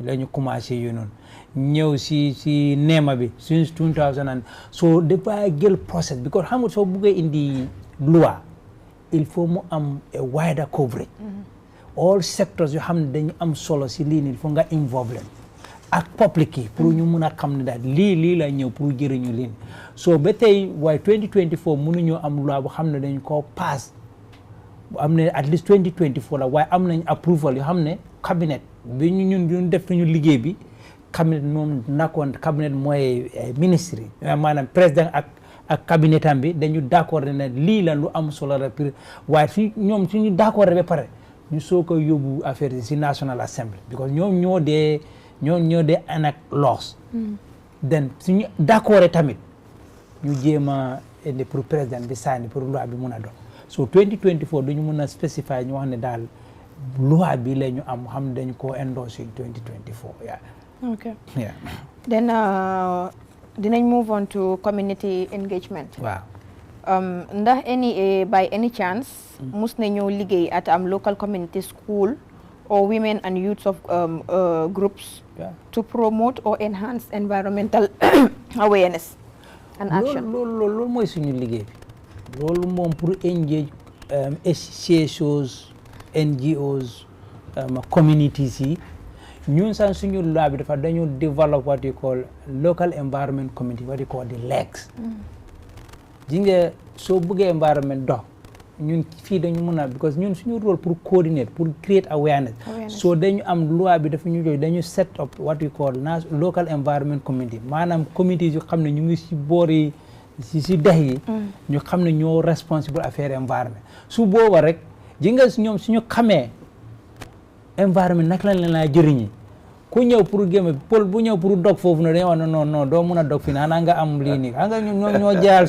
Speaker 2: la ñu commencé yu noonu ñëw si neema bi since 2000 so dafa jël process because xam nga soo buggee indi loi il faut mu am a wider coverage all sectors yoo xam ne dañu am solo si lii nii il faut nga involve leen ak public yi pour ñu mun a xam ne daal lii la ñëw pour jëriñu lii so ba tey waaye 2024 mënuñoo am loi bu xam ne dañ koo pass am na at least 2024 la waaye am nañ approval yoo xam ne cabinet bi ñun def nañu liggéey bi cabinet moom nakkoon cabinet mooy ministre yi maanaam président ak cabinet am bi dañu d'accord ne lii la lu am solo la pour waaye suñu d'accord ba pare ñu soo ko yóbbu affaire yi si National Assembly because ñoom ñoo dee enact laws then suñu d'accord tamit ñu jéem a indi pour président bi signé pour loi bi mun a doon so 2024 dañu mun a spécifier ñu wax ne daal loi bi la ñu am xam dañu ko endorse in 2024
Speaker 1: okay then dinañ move on to community engagement
Speaker 2: waaw
Speaker 1: ndax NEA by any chance mus na ñëw liggéey at local community school or women and youths of groups to promote or enhance environmental awareness and action
Speaker 2: loolu mooy suñu liggéey bi loolu moom pour engage CSOs NGOs communities yi ñun sax suñu loi bi dafa dañu develop what you call local environment committee what you call the LEGs ji nga soo bëggee environment dox ñun fii dañu mën a because ñun suñu rôle pour coordinate pour create awareness so dañu am loi bi dafa ñu jox dañu set up what you call local environment committee maanaam committees yu xam ne ñu ngi si boori si dex yi ñu xam ne ñoo responsible affaire environment su booba rek ji nga ñoom suñu xamee environment naka lañ la jëriñi ku ñëw pour gémme pol bu ñëw pour dog foofu ne dañoo wax ne non doo mun a dog fi xanaa nga am lii nii xam nga ñoo jaal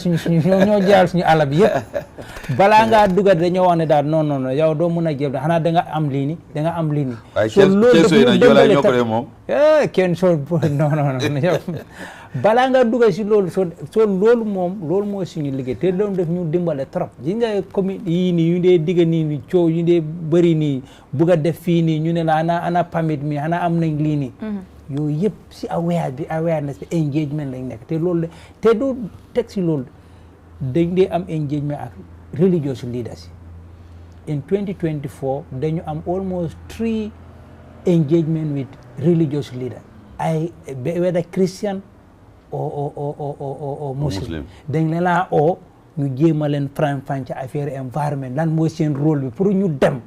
Speaker 2: ñoo jaal suñu àll bi yëpp balaa ngaa dugat dañoo wax ne daal non yow doo mun a jéem xanaa da nga am lii nii da nga am lii nii
Speaker 3: so loolu moom
Speaker 2: kenn soo non balaa nga dugal si loolu soo loolu moom loolu mooy suñu liggéey te doon def ñu dimbale trop ji nga commune yii nii yu dee digga nii ni coow yu dee bëri nii bugg a def fii nii ñu ne la ana permit mi ana am nañ lii nii yooyu yëpp si awareness bi engagement lañ nekk te loolu te du teg si loolu dañ dee am engagement ak religious leaders yi in 2024 dañu am almost 3 engagement with religious leaders whether Christian or Muslim dañ leen laa ñu jéem a leen faram-fàcce affaire environnement lan mooy seen rôle bi pour ñu dem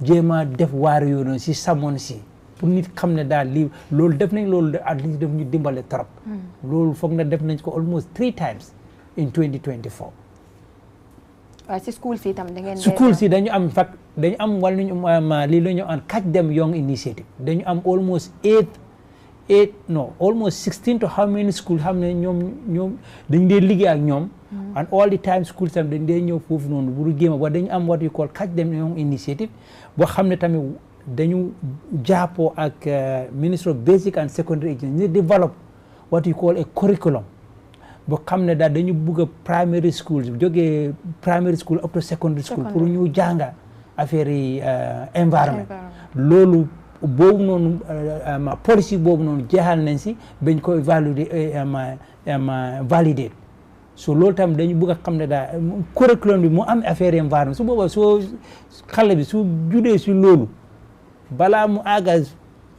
Speaker 2: jéem a def waar yoonu si samoon si pour nit xam ne daal lii loolu def nañ loolu at least def ñu dimbale trop loolu foog na def nañ ko almost 3 times in 2024
Speaker 1: waaye si school si tam da ngeen
Speaker 2: school si dañu am fact dañu am wala ñu lii la ñu an catch them young initiative dañu am almost almost 16 to how many schools xam ne ñoom dañ dee liggéey ak ñoom and all the time schools tam dañ dee ñëw foofu noonu buru géema ba dañu am what you call catch them young initiative boo xam ne tamit dañu jàppoo ak Ministry of Basic and Secondary Education ñu develop what you call a curriculum boo xam ne daal dañu bugg a primary school jógee primary school up to secondary school pour ñu jànga affaire yi environment loolu boobu noonu policy boobu noonu jeexal nañ si bañ koy valider so loolu tam dañu bëgg a xam ne daal curriculum bi mu am affaire environnement su booba soo xale bi su judee si loolu balaa mu àgga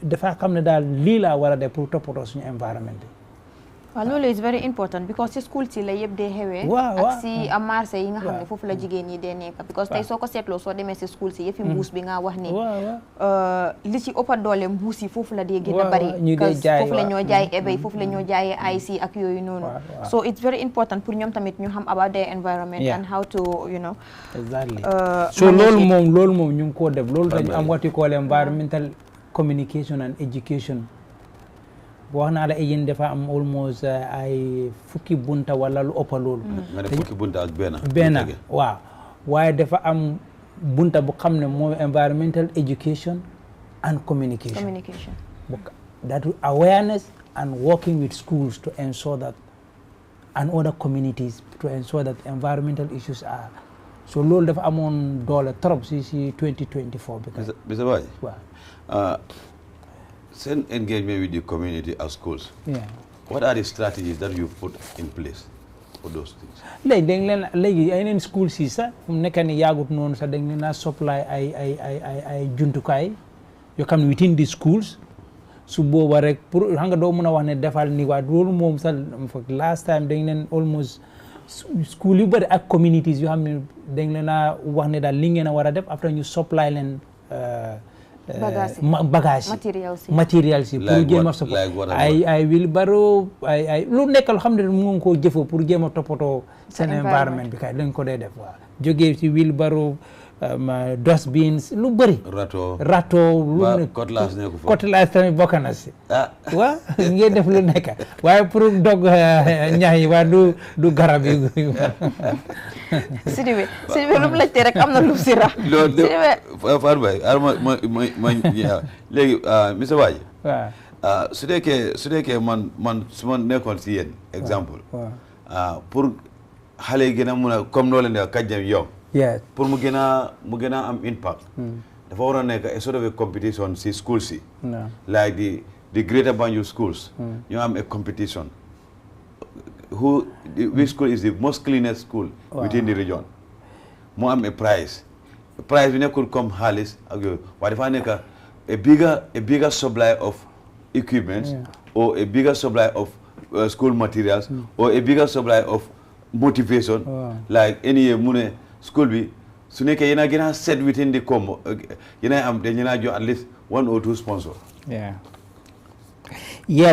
Speaker 2: dafa xam ne daal lii laa war a def pour toppatoo suñu environnement bi
Speaker 1: waaw loolu is very important because si school si la yëpp dee xewee ak si marché yi nga xam ne foofu la jigéen ñi dee nekk because tey soo ko seetloo soo demee si school si yëfi mbuus bi nga wax ni li ci ëppa doole mbuus yi foofu la dee gën a bari foofu la ñoo jaay ebay foofu la ñoo jaayee IC ak yooyu noonu so it's very important pour ñoom tamit ñu xam about their environment and how to
Speaker 2: exactly so loolu moom ñu ngi koo def loolu dañu am what you call environmental communication and education wax naa la yéen dafa am almost ay fukki bunta wala lu ëpp loolu.
Speaker 3: nga def fukki bunta ak
Speaker 2: benn waaw waaye dafa am bunta bu xam ne mooy environmental education and communication. That awareness and working with schools to ensure that and other communities to ensure that environmental issues are so loolu dafa amoon doole trop si 2024.
Speaker 3: Mr. Baye. Waaw. Send engagement with the community as schools.
Speaker 2: Yeah.
Speaker 3: What are the strategies that you put in place for those things?
Speaker 2: léegi yeneen schools yi sax fu mu nekk ni yaagut noonu sax dañ leen a supply ay jumtukaay yoo xam ne within the schools su booba rek pour xam nga doo mën a wax ne defal ni waa loolu moom sax last time dañ leen almost school yu bëri ak communities yoo xam ne dañ leen a wax ne daal li ngeen a war a def après ñu supply leen bagage matériel si pour jéem a support ay wheelbarrow ay lu nekk loo xam ne mu ngi koo jëfoo pour jéem a toppatoo seen environment bi kay dañ ko dee def waaw jógee si wheelbarrow dustbins lu bëri rato lu cutlass tamit bokk na si waaw ngeen def lu nekk waaye pour dog ñax yi waa du garab yi
Speaker 1: Sidibé lu mu laajte rek am na lu si rax
Speaker 3: Fatou Baye ma léegi Mr Badji waaw su nekkee man su ma nekkoon si yéen exemple pour xale yi gën a mun a comme noo leen di kàjjam yow pour mu gën a am impact dafa war a nekk a sort of a competition si school si like the Greater Banjul schools ñu am a competition which school is the most cleanest school within the region mu am a prize bi nekkul comme xaalis ak yooyu waaye dafa nekk a bigger supply of equipments or a bigger supply of school materials or a bigger supply of motivation like NEA mu ne school bi su nekkee yéen a gën a set within the combo yéen a am dañ leen a jox at least 1 or 2 sponsors.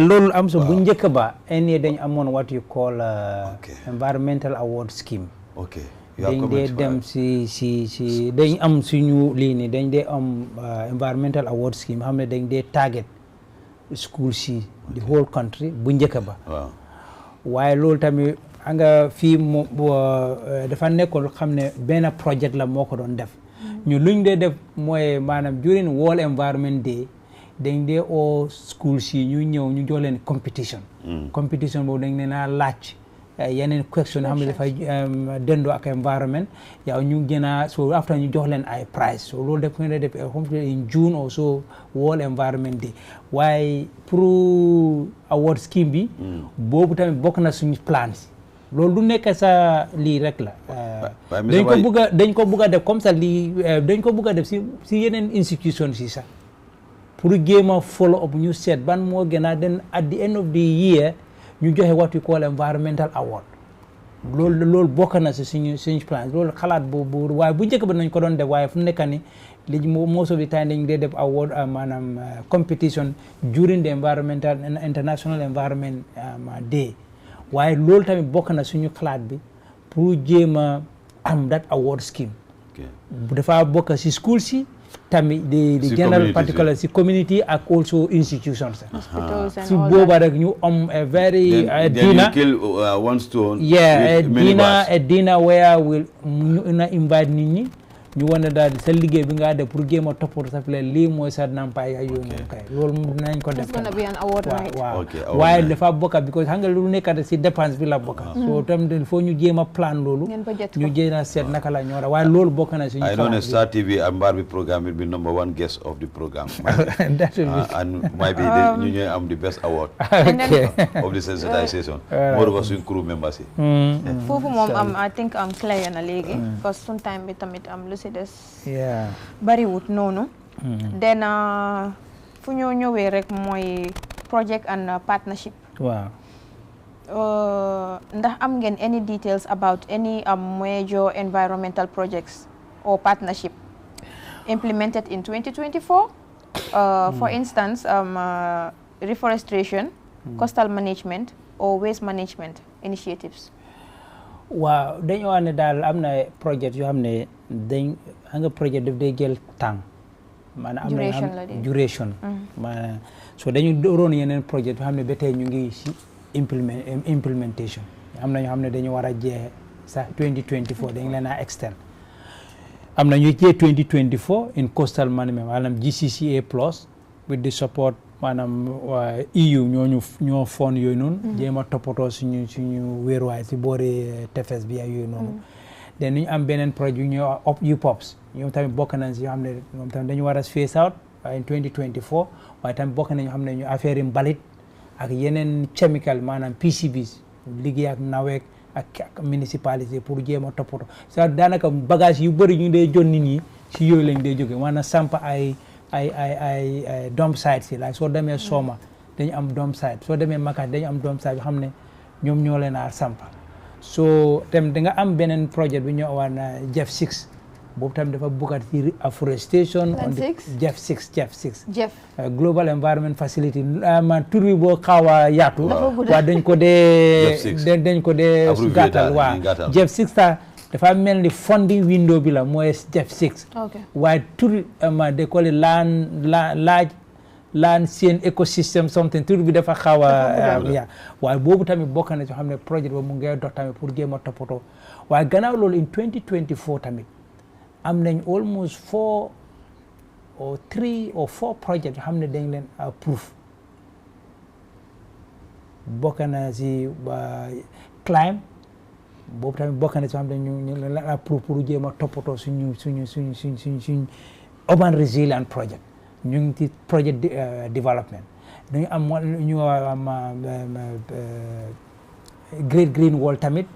Speaker 2: loolu am so bu njëkk ba NEA dañ amoon what you call environmental award scheme. dañ dee dem si dañ am suñu lii nii dañ dee am environmental award scheme xam ne dañ dee target school si the whole country bu njëkk ba. waaye loolu tamit nga fii moom dafa nekkoon xam ne benn projet la moo ko doon def ñu luñ dee def mooy maanaam during World Environment Day dañ dee oo school si ñu ñëw ñu jox leen competition boobu dañ leen a laaj yeneen question xam ne dafay dendoo ak environment yow ñu gën a so after ñu jox leen ay prize so loolu def ko def in June or so World Environment Day waaye pour award scheme bi boobu tamit bokk na suñu plans loolu du nekk sa lii rek la dañ ko bugg a def comme ça lii dañ ko bugg a def si yeneen institution si sax pour jéem a follow up ñu seet ban moo gën a den at the end of the year ñu joxe what we call environmental award loolu bokk na si suñu plan loolu xalaat boobu waaye bu njëkk ba nañ ko doon def waaye fu mu nekk ni léegi most of the time dañ dee def award maanaam competition during the international environment day waaye loolu tamit bokk na suñu xalaat bi pour jéem a am that award scheme.
Speaker 3: Okay.
Speaker 2: dafa bokk si school si tamit the general particular si community ak also institutions.
Speaker 1: Hospitals and
Speaker 2: si
Speaker 1: all
Speaker 2: booba
Speaker 1: that.
Speaker 2: rek ñu am a very
Speaker 3: then
Speaker 2: dinner.
Speaker 3: you kill one stone.
Speaker 2: Yeah,
Speaker 3: with many bars.
Speaker 2: a dinner where ñu na invite nit ñi ñu wane daal sa liggéey bi nga def pour jéem a toppatoo sa file lii mooy sa nampaay ay yooyu noonu kay loolu dinañ ko def.
Speaker 1: It's gonna be an award night.
Speaker 2: waaw
Speaker 3: Okay,
Speaker 2: waaye
Speaker 3: award
Speaker 2: dafa bokka because xam nga lu nekk si dépense bi la bokka so tam il faut ñu jéem a plan loolu
Speaker 1: Ngeen budget ko.
Speaker 2: ñu jéem a seet naka la ñoo waaye loolu bokk na suñu
Speaker 3: I know
Speaker 2: plan
Speaker 3: that Star TV and Mbarr'Bi programme will be #1 guest of the program.
Speaker 2: that will be
Speaker 3: And maybe you am the best award
Speaker 1: And then
Speaker 3: of the sensitization. More of us crew members.
Speaker 1: foofu moom I think clear na léegi parce que suñ time bi tamit lu si des bariwut noonu then fu ñoo ñëwee rek mooy project and partnership.
Speaker 2: waaw
Speaker 1: ndax am ngeen any details about any major environmental projects or partnership implemented in 2024? For instance, reforestation, coastal management or waste management initiatives.
Speaker 2: waaw dañoo wax ne daal am na projet yoo xam ne dañ xam nga projet daf day jël temps maanaam am na duration maanaam so dañu dooroon yeneen projet yoo xam ne ba tey ñu ngi si implementation am na ñoo xam ne dañu war a jeex sax 2024 dañ leen a extend am na ñu jeex 2024 in coastal management maanaam GCCA plus with the support maanaam EU ñoo fond yooyu noonu jéem a toppatoo suñu wéeruwaay si boori tefes bi ak yooyu noonu den ñu am beneen projet yu ñëw UPOPS ñoom tamit bokk nañ si yoo xam ne ñoom tamit dañu war a phase out in 2024 waaye tamit bokk nañ ñoo xam ne ñu affaire yi mbalit ak yeneen chemical maanaam PCBs liggéey ak naweek ak municipalité pour jéem a toppatoo sa daanaka bagage yu bëri ñu dee jon nit ñi si yooyu lañ dee jóge maanaam samp ay dump site si la soo demee Soma dañu am dump site soo demee Makati dañu am dump site yoo xam ne ñoom ñoo leen a sampa so tam da nga am beneen projet bi ñoo waan Jeff 6 boobu tamit dafa bukkat ci afforestation on the Jeff 6 global environment facility man tur bi boo xaw a yaatu waa dañ ko dee gàttal waa Jeff 6 ta dafa mel ni funding window bi la mooy Jeff 6 waaye tur ma de ko laan seen ecosystem something tur bi dafa xaw a waaye boobu tamit bokk na ci xam ne projet ba mu ngay dox tamit pour jéem a toppatoo waaye gannaaw loolu in 2024 tamit am nañ almost 4 or 3 or 4 project yoo xam ne dañ leen approve bokk na si climb boobu tamit bokk na si xam ne ñu leen approve pour jéem a toppatoo suñu urban resilient project ñu ngi ci project development dañu am ñu Great Green Wall tamit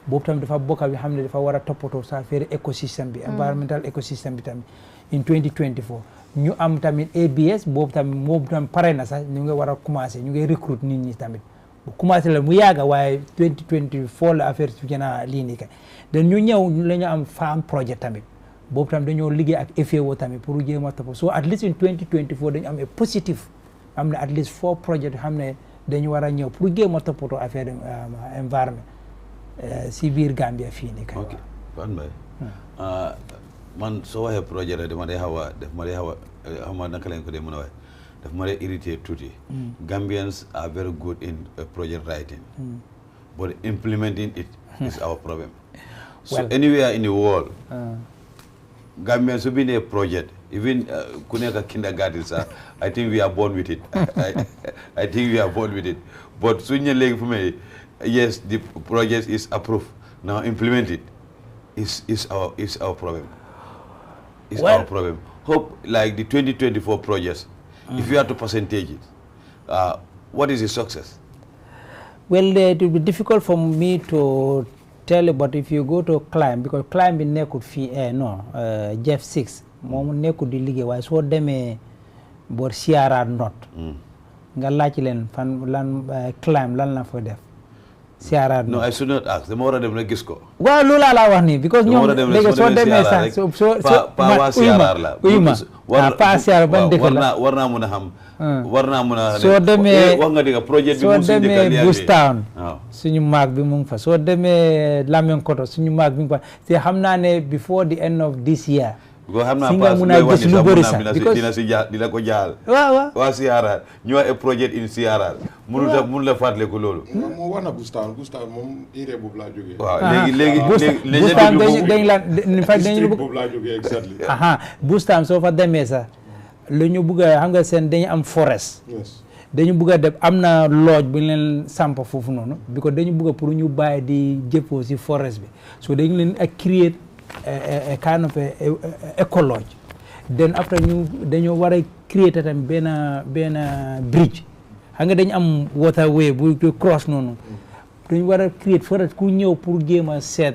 Speaker 2: boobu tamit dafa bokk bi xam ne dafa war a toppatoo sa affaire écosystème bi environmental écosystème bi tamit in 2024 ñu am tamit ABS boobu tamit pare na sax ñu ngi war a commencé ñu ngi recruit nit ñi tamit bu commencé la mu yàgga waaye 2024 la affaire su gën a lii nii kay dañ ñu ñëw la ñu am farm projet tamit boobu tamit dañoo liggéey ak FAO tamit pour jéem a topp so at least in 2024 dañu am positif am na at least 4 projets yoo xam ne dañu war a ñëw pour jéem a toppatoo affaire environnement si biir Gambia fii nii kay.
Speaker 3: ok man soo waxee projet rek dama dee xaw a xam nga naka lañ ko dee mën a waxee daf ma dee irrité tuuti. Gambians are very good in project writing. But implementing it is our problem. So anywhere in the world. Gambians who been a project, even Kuneka kindergarten, sir, I think we are born with it. I think we are born with it. But Sunya Lake for me, yes, the project is approved. Now implement it is our problem. It's our problem. Hope like the 2024 projects, if you have to percentage it, what is the success?
Speaker 2: Well, it will be difficult for me to tell you, but if you go to climb, because climbing ne could fee Jeff 6 mom ne could ligue way so demé bor CRR not nga laaj len fan lan climb lan la fa def siyaaraat
Speaker 3: no I should not ask dama war a dem rek gis ko
Speaker 2: waaw loolu laa wax nii because ñoom léegi soo demee sax soo
Speaker 3: waa siyaaraar la
Speaker 2: pas siyaaraar ban dëkk la
Speaker 3: war naa mun a xam war naa mun a
Speaker 2: soo demee
Speaker 3: wax nga dëgg projet bi
Speaker 2: soo demee Bustown
Speaker 3: waaw
Speaker 2: suñu maag bi mu ngi fa soo demee Lamington suñu maag bi mu ngi fa te xam naa ne before the end of this year
Speaker 3: xam naa
Speaker 2: si nga mun a gis lu bëri sax
Speaker 3: dina ko jaal
Speaker 2: waaw
Speaker 3: waa siyaaraar ñu wax projet in siyaaraar mënu la fàttali ko loolu
Speaker 4: moo wax na Bustown moom area boobu laa jógee
Speaker 3: waaw léegi
Speaker 2: Bustown dañ la dañu
Speaker 4: boobu laa jógee exactly
Speaker 2: Bustown soo fa demee sax lu ñu bëgg a xam nga seen dañu am forest dañu bëgg a def am na lodge bu ñu leen samp foofu noonu because dañu bëgg a pour ñu bàyyi di jëfoo si forest bi so dañu leen a create a kind of eco lodge then after ñu dañoo war a create tam benn bridge xam nga dañu am waterway bu cross noonu dañu war a create forest ku ñëw pour jéem a seet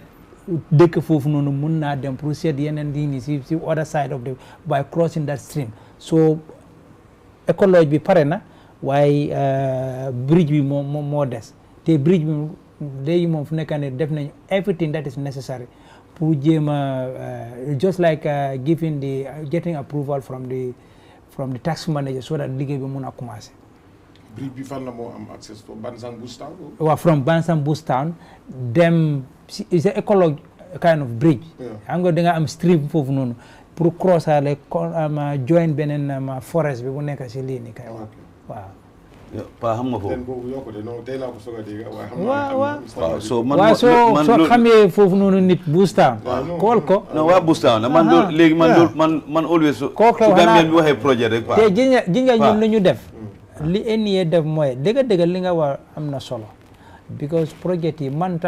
Speaker 2: dëkk foofu noonu mun naa dem pour seet yeneen yi ni si other side of the by crossing that stream so eco lodge bi pare na waaye bridge bi moo des te bridge bi léegi moom fu nekk ne def nañu everything that is necessary pour jéem a just like getting approval from the tax manager so that liggéey bi mun a commencer.
Speaker 4: bridge bi fan la moo am access to Bansang Bustown.
Speaker 2: waaw from Bansang Bustown dem it's a ecological kind of bridge. xam nga da nga am stream foofu noonu pour crosser join beneen forest bi bu nekk si lii nii kay waaw.
Speaker 3: pa xam nga foofu
Speaker 4: boobu yokkute non tey laa ko soog a dégg
Speaker 2: waaw
Speaker 3: soo
Speaker 2: xamee foofu noonu nit Bustown kool ko
Speaker 3: non waa Bustown la man loolu léegi man always su Gambien bi waxee projet rek
Speaker 2: te ji nga ñun lu ñu def li NEA def mooy dëgg li nga war am na solo because projet yi man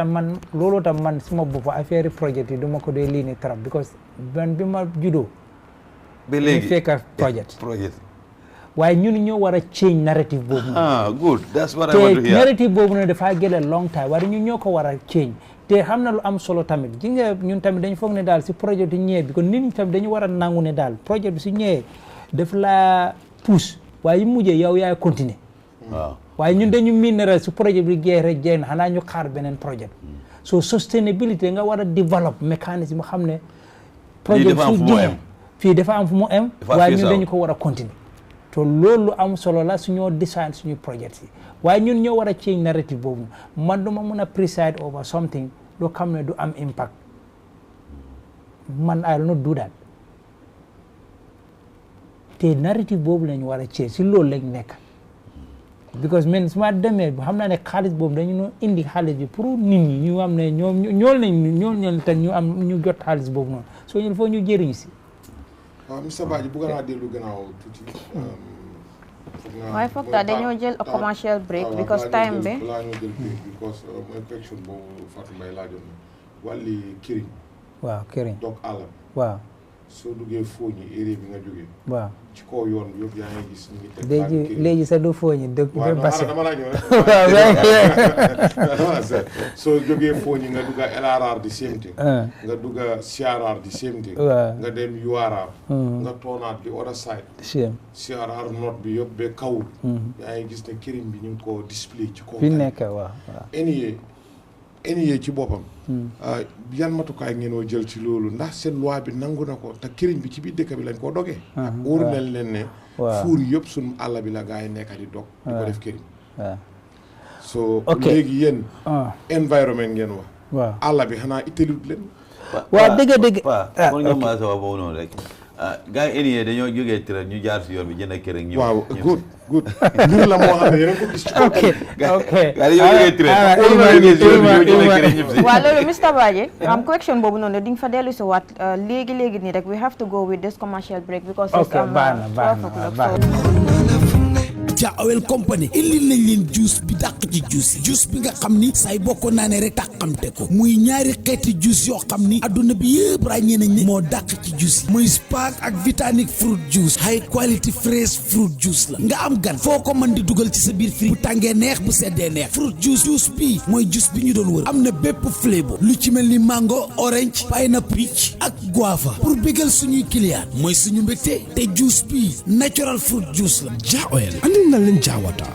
Speaker 2: loolu tam man suma bopp affaire projet yi duma ko dee lii ni trop because man bi ma juddoo
Speaker 3: ba léegi
Speaker 2: fekk projet waaye ñun ñoo war a change narrative boobu
Speaker 3: good that's what I want to hear
Speaker 2: narrative boobu nag dafa jël long time waaye ñun ñoo ko war a change te xam na lu am solo tamit ji nga ñun tamit dañu foog ne daal si projet bi ñëwee bi kon nit ñi tamit dañu war a nangu ne daal projet bi su ñëwee daf la pousse waaye yu mujjee yow yaay continuer
Speaker 3: waaw
Speaker 2: waaye ñun dañu miin ne rek su projet bi jeex rek jeex na xanaa ñu xaar beneen projet so sustainability nga war a develop mécanisme xam ne projet bi su jeex fii dafa am fu mu am waaye ñun dañu ko war a continuer to loolu am solo la suñoo design suñu projet yi waaye ñun ñoo war a change narrative boobu man duma mën a preside over something loo xam ne du am impact man I will not do that te narrative boobu lañu war a change si loolu lañ nekk because man su ma demee xam naa ne xaalis boobu dañu noo indi xaalis bi pour nit ñi ñu am ne ñoom te ñu am ñu jot xaalis boobu noonu soo ñu foo ñu jëriñ si
Speaker 4: waaw Mr Badji bëgg naa dellu gannaaw tuuti.
Speaker 1: waaye foog daal dañoo jël a commercial break because time bi.
Speaker 4: balaa ñoo jël break because mooy question boobu Fatou Mbaye laajoon na wàlli këriñ.
Speaker 2: waaw këriñ
Speaker 4: doog àll.
Speaker 2: waaw
Speaker 4: soo duggee Fooñi area bi nga jógee.
Speaker 2: waaw
Speaker 4: ci kaw yoon bi yëpp yaa ngi gis ñu ngi teg.
Speaker 2: léegi sax du Fooñi dëkk bi Basse.
Speaker 4: dama laa ñëw rek. soo jógee Fooñi nga dugg LRR di same thing. nga dugg CRR di same thing. nga dem URR. nga toonaat di other side. CRR note bi yëpp ba kawul. yaa ngi gis ne këriñ bi ñu ngi ko display ci kaw.
Speaker 2: fi nekk waaw.
Speaker 4: NEA ci boppam. yan matukaay ngeen oo jël ci loolu ndax seen loi bi nangu na ko te këriñ bi ci biir dëkk bi lañ koo dogee. wóor na leen ne. fuur yëpp suñu àll bi la gaa yi nekk di dog. di ko def këriñ. so léegi yéen. environnement ngeen wax.
Speaker 2: waaw
Speaker 4: àll bi xanaa itteelut leen.
Speaker 2: waaw dëgg.
Speaker 3: kon nga ma sa wax boobu noonu rek. gaa yi NEA dañoo jógee train ñu jaar si yoon bi jënd këriñ ñëw.
Speaker 4: waaw good mbir la moo xam ne yéen a ko gis ci
Speaker 2: ok
Speaker 3: dañoo jógee train
Speaker 1: waaw loolu Mr Badji am question boobu noonu di nga fa dellu si waat léegi nii rek we have to go with this commercial break because
Speaker 2: baax na
Speaker 5: Jah Oil Company indil nañ leen juice bi dàq ci juice bi nga xam ni say bokk naa ne rek tàqamte ko muy ñaari xeeti juice yoo xam ni adduna bi yëpp ràññee nañ ne moo dàq ci juice yi muy Spark ak Vitanic fruit juice high quality fresh fruit juice la nga am gan foo ko mën di dugal ci sa biir fri bu tàngee neex bu seddee neex fruit juice bi mooy juice bi ñu doon wër am na bépp flavor lu ci mel ni mango orange pineapple peach ak guava pour bégal suñuy client mooy suñu mbégte te juice bi natural fruit juice la Jah Oil andil na leen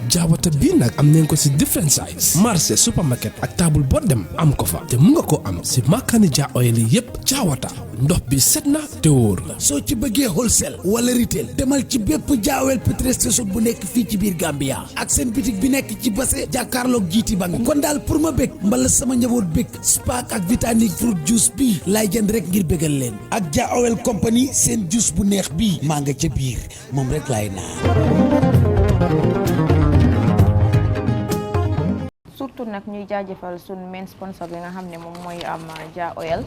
Speaker 5: jaawata bii nag am nañ ko si different size marché supermarket ak table boo dem am ko fa te mu nga ko am si makkaani Jah Oil yi yépp jaawata ndox bi set na te wóor la.
Speaker 6: soo ci bëggee wholesale wala retail demal ci bépp Jah Oil petrol station bu nekk fii ci biir Gambia ak seen bitik bi nekk ci Basse jàkkaarloog jiiti bank kon daal pour ma bëgg mbala sama njaboot bëgg Spark ak Vitanic fruit juice bi laay jënd rek ngir bëggal leen ak Jah Oil company seen juice bu neex bii maa nga ca biir moom rek laay naan.
Speaker 1: surtout nag ñuy jaajëfal suñ main sponsor bi nga xam ne moom mooy Jah Oil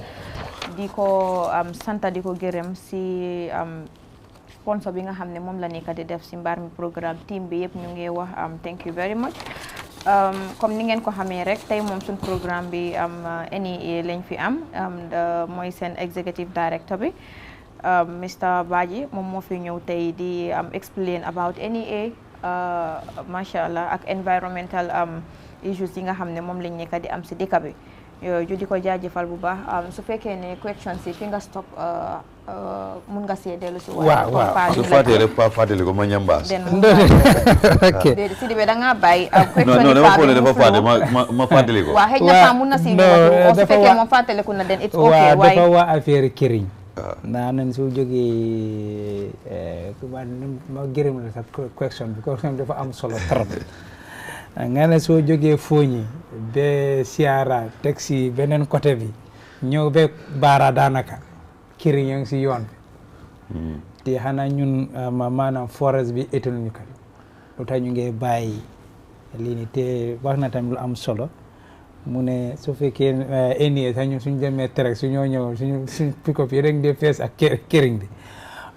Speaker 1: di ko santa di ko gërëm si sponsor bi nga xam ne moom la nekk di def si mbaar mi programme team bi yëpp ñu ngi wax thank you very much. comme ni ngeen ko xamee rek tey moom suñ programme bi NEA lañ fi am mooy seen executive director bi Mr Badji moom moo fi ñëw tey di explain about NEA macha allah ak environmental issues yi nga xam ne moom lañ nekk di am si dëkk bi ju di ko jaajëfal bu baax su fekkee ne question si fi nga stop mun nga see dellu si
Speaker 2: waaw
Speaker 3: su fàttee rek pa fàttali ko ma ñambaas
Speaker 2: ok
Speaker 1: si dibe da nga bàyyi
Speaker 3: non dama foog ne dafa fàtte ma fàttali ko
Speaker 1: waaw xëy na fa mun na si ñëwatu su fekkee moom fàttaliku na den it's okay
Speaker 2: waaw dafa waa affaire këriñ naa nañ soo jógee ma gërëm la sa question bi dafa am solo trop nga ne soo jógee Fooñi ba Siara teg si beneen côté bi ñëw ba Baara daanaka këriñ yaa ngi si yoon bi te xanaa ñun maanaam forest bi étul ñu ko lu tax ñu ngi bàyyi lii ni te wax na tamit lu am solo mu ne su fekkee NEA sax ñun suñ demee trek su ñoo ñëw suñ pick-up yi rek de fees ak këriñ bi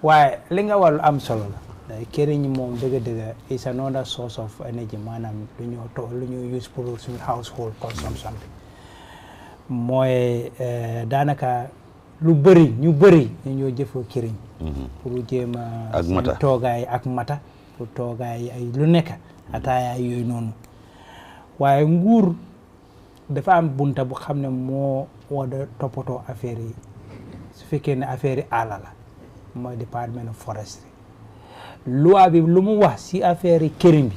Speaker 2: waaye li nga war lu am solo la këriñ moom dëgg-dëgg is another source of energy maanaam lu ñuy use pour suñu household consumption bi mooy daanaka lu bëri ñu ñoo jëfoo këriñ pour jéem a
Speaker 3: ak
Speaker 2: toogaay ak mata pour toogaay ay lu nekk ataaya yooyu noonu waaye nguur dafa am bunta bu xam ne moo war a toppatoo affaire yi su fekkee ne affaire yi àll la mooy département of forestry loi bi lu mu wax si affaire yi këriñ bi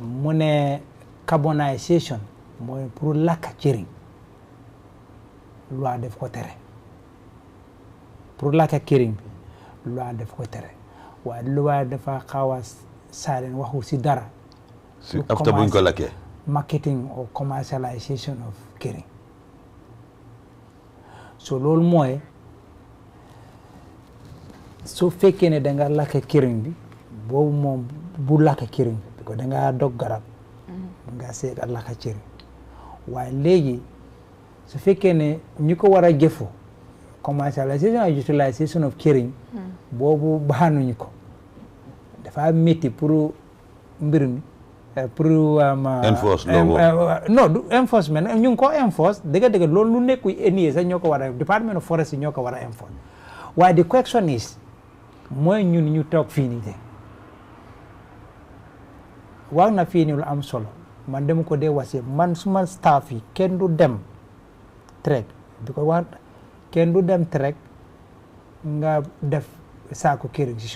Speaker 2: mu ne carbonisation mooy pour lakk këriñ loi def ko tere pour lakk këriñ bi loi def ko tere waaye loi dafa xaw a saaleen waxu si dara
Speaker 3: si after buñ ko lakkee
Speaker 2: marketing or commercialization of këriñ so loolu mooy su fekkee ne da nga lakk këriñ bi boobu moom bu lakk këriñ bi ko da nga dog garab nga seeg a lakk këriñ waaye léegi su fekkee ne ñu ko war a jëfoo commercialisation and utilisation of këriñ boobu baanuñu ko dafa métti pour mbir mi pour
Speaker 3: enforce
Speaker 2: non du enforcement ñu ngi ko enforce dëgg-dëgg loolu lu nekku NEA sax ñoo ko war a Department of Forestry ñoo ko war a enforce waaye the question is mooy ñun ñu toog fii nii de wax na fii nii lu am solo man dama ko dee wasi man suma staff yi kenn du dem trek bi ko wax kenn du dem trek nga def saako këriñ si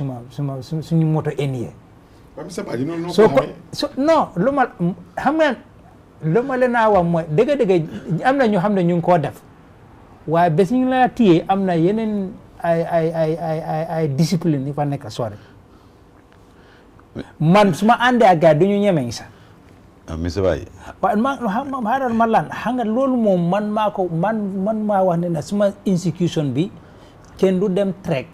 Speaker 2: suñu moto NEA non lu ma xam nga lu ma leen a wax mooy dëgg-dëgg am na ñu xam ne ñu ngi koo def waaye bés ñu la téye am na yeneen ay discipline yi fa nekk sori man su ma àndee ak gars du ñu ñemeñ sax
Speaker 3: monsieur Baye
Speaker 2: waaye ma lan xam nga loolu moom man maa wax ne na suma institution bi kenn du dem trek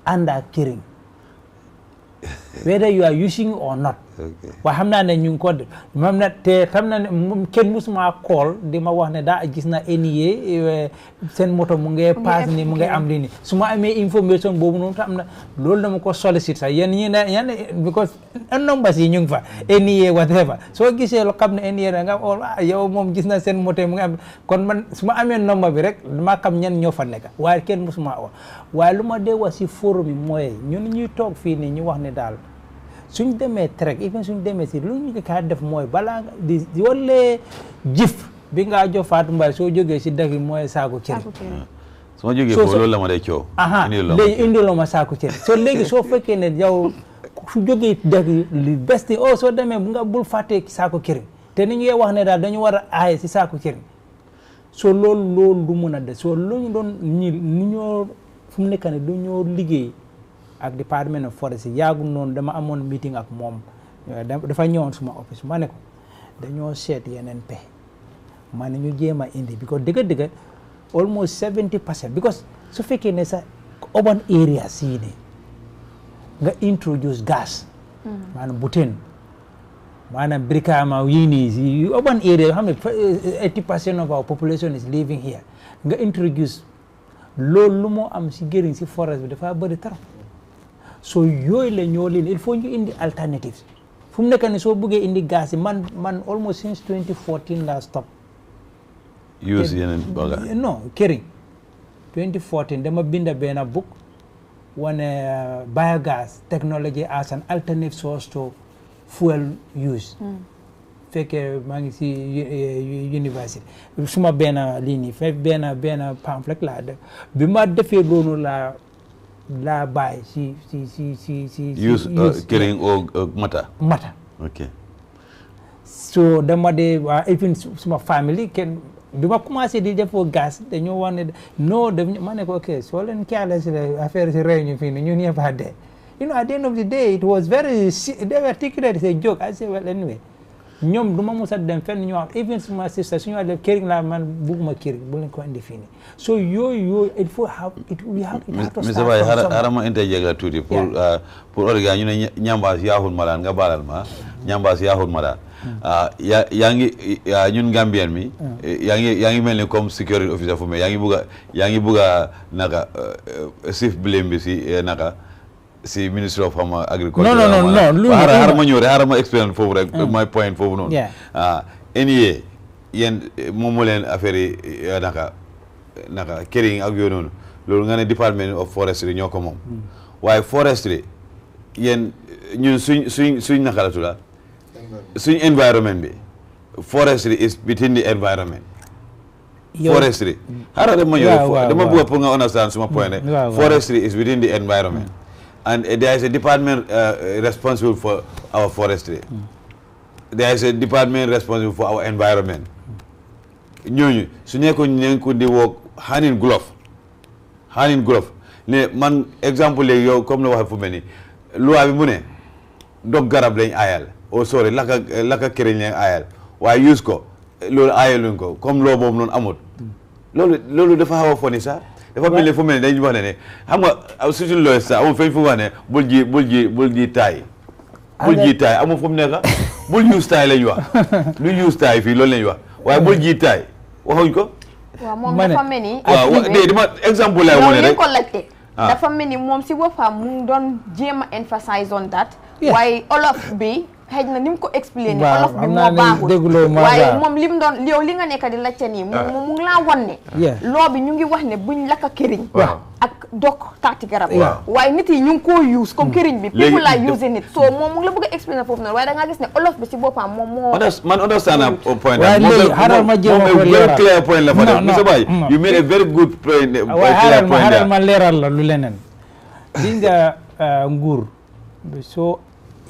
Speaker 2: ànd ak këriñ whether you are using or not waaye xam naa ne ñu ngi ko mam na te xam naa ne kenn musuma call di ma wax ne daa gis na NEA seen moto mu ngi pass ni mu ngi am li ni su ma amee information boobu noonu tam na loolu dama ko sollicite sax yéen ñi ne yan because numbers yi ñu ngi fa NEA whatever soo gisee lu xam ne NEA da nga yow moom gis na seen moto mu ngi am kon man su ma amee number bi rek dama xam ñan ñoo fa nekk waaye kenn musuma wax waaye lu ma dee wax si forum yi mooy ñun ñuy toog fii nii ñu wax ne daal suñ demee trek even suñ demee si lu ñu kaa def mooy balaa nga di wala jëf bi ngaa jox Fatou Mbaye soo jógee si dëkk mooy saako cere
Speaker 3: su ma jógee foofu loolu la ma day coow
Speaker 2: léegi indiloo ma saako cere so léegi soo fekkee ne yow su jógee dëkk li best soo demee bu nga bul fàtte saako këriñ te ni ñuy wax ne daal dañu war a aaye si saako këriñ so loolu du mun a des so loolu doon ni ñoo fu mu nekk ne du ñoo liggéey ak Department of Forest yàggul noonu dama amoon meeting ak moom dafa ñëwoon suma office ma ne ko dañoo seet yeneen pexe ma ne ñu jéem a indi because dëgg-dëgg almost 70% because su fekkee ne sa urban area sii nii nga introduce gas maanaam butane maanaam Brikama yii nii si urban area xam ne 80% of our population is living here nga introduce loolu lu moo am si gëriñ si forest bi dafa bëri trop so yooyu la ñoo leen il faut ñu indi alternatives fu mu nekk ni soo bëggee indi gas yi man almost since 2014 la stop
Speaker 3: use yeneen bagage
Speaker 2: non këriñ 2014 dama binda benn book wane biogas technology as an alternative source to fuel use fekkee maa ngi si university suma benn lii nii fekk benn pamphlet laa def bi ma defee loolu laa bàyyi si
Speaker 3: use këriñ o mata ok
Speaker 2: so dama de waa even suma family kenn bi ma commencé di defoo gas dañoo wax ne non ma ne ko ok soo leen careless affaire si réew ñu fii ni ñun ñëpp a dee at the end of the day it was very they were taking it as a joke I said well anyway ñoom du ma mos a dem fenn ñoo xam even suma sister suñu def këriñ laa man bugguma këriñ bu leen ko indi fii nii so yooyu il faut we have to
Speaker 3: Mr. Baye harama interjega tuuti pour orga ñu ne ñambaas yaahul malaan nga baalal ma ñambaas yaahul malaan yaa ngi ñun Gambien mi yaa ngi mel ni comme security officer fu me yaa ngi bugga naka sif blame bi si naka si Ministry of Agriculture
Speaker 2: non
Speaker 3: harama ñëw rek harama expérience foofu rek my point foofu noonu NEA yéen moom moo leen affaire yi naka këriñ ak yooyu noonu loolu nga ne Department of Forestry ñoo ko moom waaye forestry yéen ñun suñ naka la tudda suñ environment bi forestry is within the environment forestry xaaral dama ñëw dama bëgg pour nga understand suma point ne forestry is within the environment and there is a department responsible for our forestry there is a department responsible for our environment ñooñu su nekkoon di work hand in glove ne man exemple léegi yow comme na waxe fu mel ni loi bi mu ne dog garab lañ aayal sorry laka këriñ lañ aayal waaye use ko loolu aayaluñ ko comme loo boobu noonu amut loolu dafa xaw a foni sax dafa mel ni fu mel ni dañu wax ne xam nga suñu looy sax amul feñ fu wax ne bul ji taay amul fu mu nekk bul use taay lañ wax lu use taay fii loolu lañ wax waaye bul ji taay waxuñ ko
Speaker 1: waaw moom dafa mel ni
Speaker 3: waaw dama exemple lay wone rek
Speaker 1: ko laajte dafa mel ni moom si boppam mu doon jéem a emphasize on that waaye olof bi xëy na ni mu ko expliqué olof bi moo baaxul waaye moom li mu doon yow li nga nekk di laajte nii mu ngi laa wan ne loo bi ñu ngi wax ne buñ lakka këriñ ak dog taati garab waaye nit yi ñu ngi koo use comme këriñ bi people are using it so moom mu ngi la bëgg a expliqué foofu noonu waaye da ngaa gis ne olof bi si boppam moom moo
Speaker 3: man understand a point
Speaker 2: very
Speaker 3: clear point la fa def Mr. Baye you made a very good point
Speaker 2: xaaral ma leeral la lu leneen gis nga nguur soo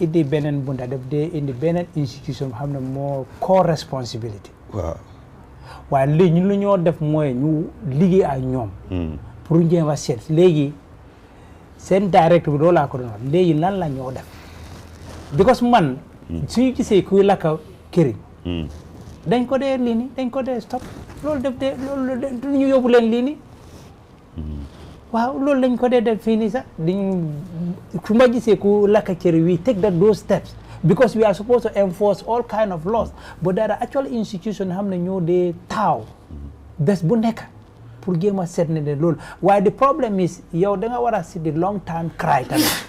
Speaker 2: indi beneen bunda def dee indi beneen institution xam ne moo co-responsibility waaye léegi ñun lu ñoo def mooy ñu liggéey ak ñoom pour njëem a seet léegi seen direct bi loolu laa ko doon wax léegi lan la ñoo def because man suñu gisee kuy lakka këriñ dañ ko dee lii nii dañ ko dee stop loolu def dee loolu ñu yóbbu leen lii nii waaw loolu lañ ko dee def fii nii sax su ma gisee ku lakka këriñ we take those steps because we are supposed to enforce all kind of laws but there are actual institutions xam ne ñoo dee taaw bés bu nekk pour jéem a seet ne de loolu waaye the problem is yow da nga war a si the long term cry tamit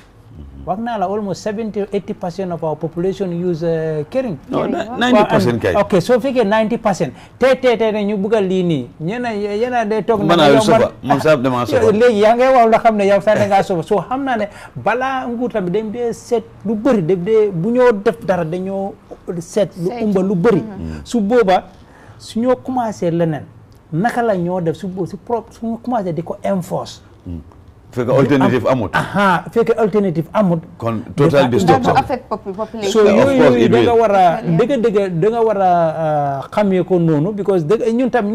Speaker 2: wax naa la almost 70-80% of our population use këriñ.
Speaker 3: 90% kay.
Speaker 2: ok soo fekkee 90% te ne ñu bëgg lii nii ñeneen day toog.
Speaker 3: man sax damaa sofa
Speaker 2: léegi yaa ngay wax la xam ne yow sax da ngaa sofa soo xam naa ne balaa nguur tamit dañ dee seet lu bëri daf dee bu ñoo def dara dañoo seet lu umba lu bëri. su booba su ñoo commencé leneen naka la ñoo def su ñu commencé di ko enforce.
Speaker 3: fekk alternative amut.
Speaker 2: fekk alternative amut.
Speaker 3: kon total destruction.
Speaker 1: affect population.
Speaker 2: so yooyu da nga war a dëgg da nga war a xamee ko noonu because ñun tam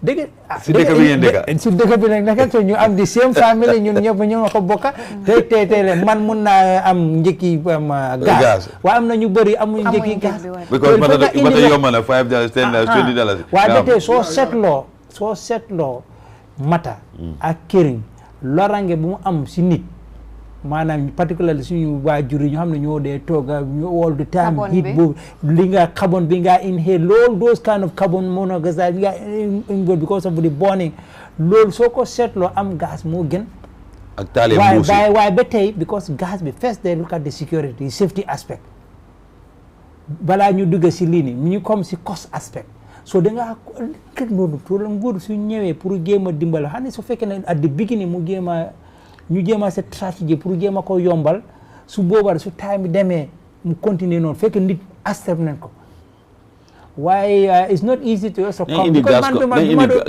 Speaker 2: dëgg.
Speaker 3: si dëkk bi ngeen dëkk.
Speaker 2: si dëkk bi nag so ñu am di same family ñun ñëpp ñu ko bokka te man mun naa am njëkki gaz. waaye am na ñu bëri amuñ njëkki gaz.
Speaker 3: because mata yomb na $5 $10 $20.
Speaker 2: waaye ba tey soo seetloo mata ak këriñ lorange bu mu am si nit maanaam particularly suñu waajur yi ñu xam ne ñoo dee tooga all the time heat boobu li nga carbon bi nga inhale loolu those kind of carbon monoxide bi nga inhale because of the burning loolu soo ko seetloo am gaz moo gën
Speaker 3: ak taale
Speaker 2: waaye ba tey because gaz bi first they look at the security safety aspect balaa ñu dugg si lii nii ñu comme si cost aspect so da ngaa kër loolu pour nguur su ñëwee pour jéem a dimbal xam ne su fekkee ne at the beginning ñu jéem a cette stratégie pour jéem a ko yombal su boobaa su time bi demee mu continuer noonu fekk nit accept nañ ko waaye it's not easy to also come because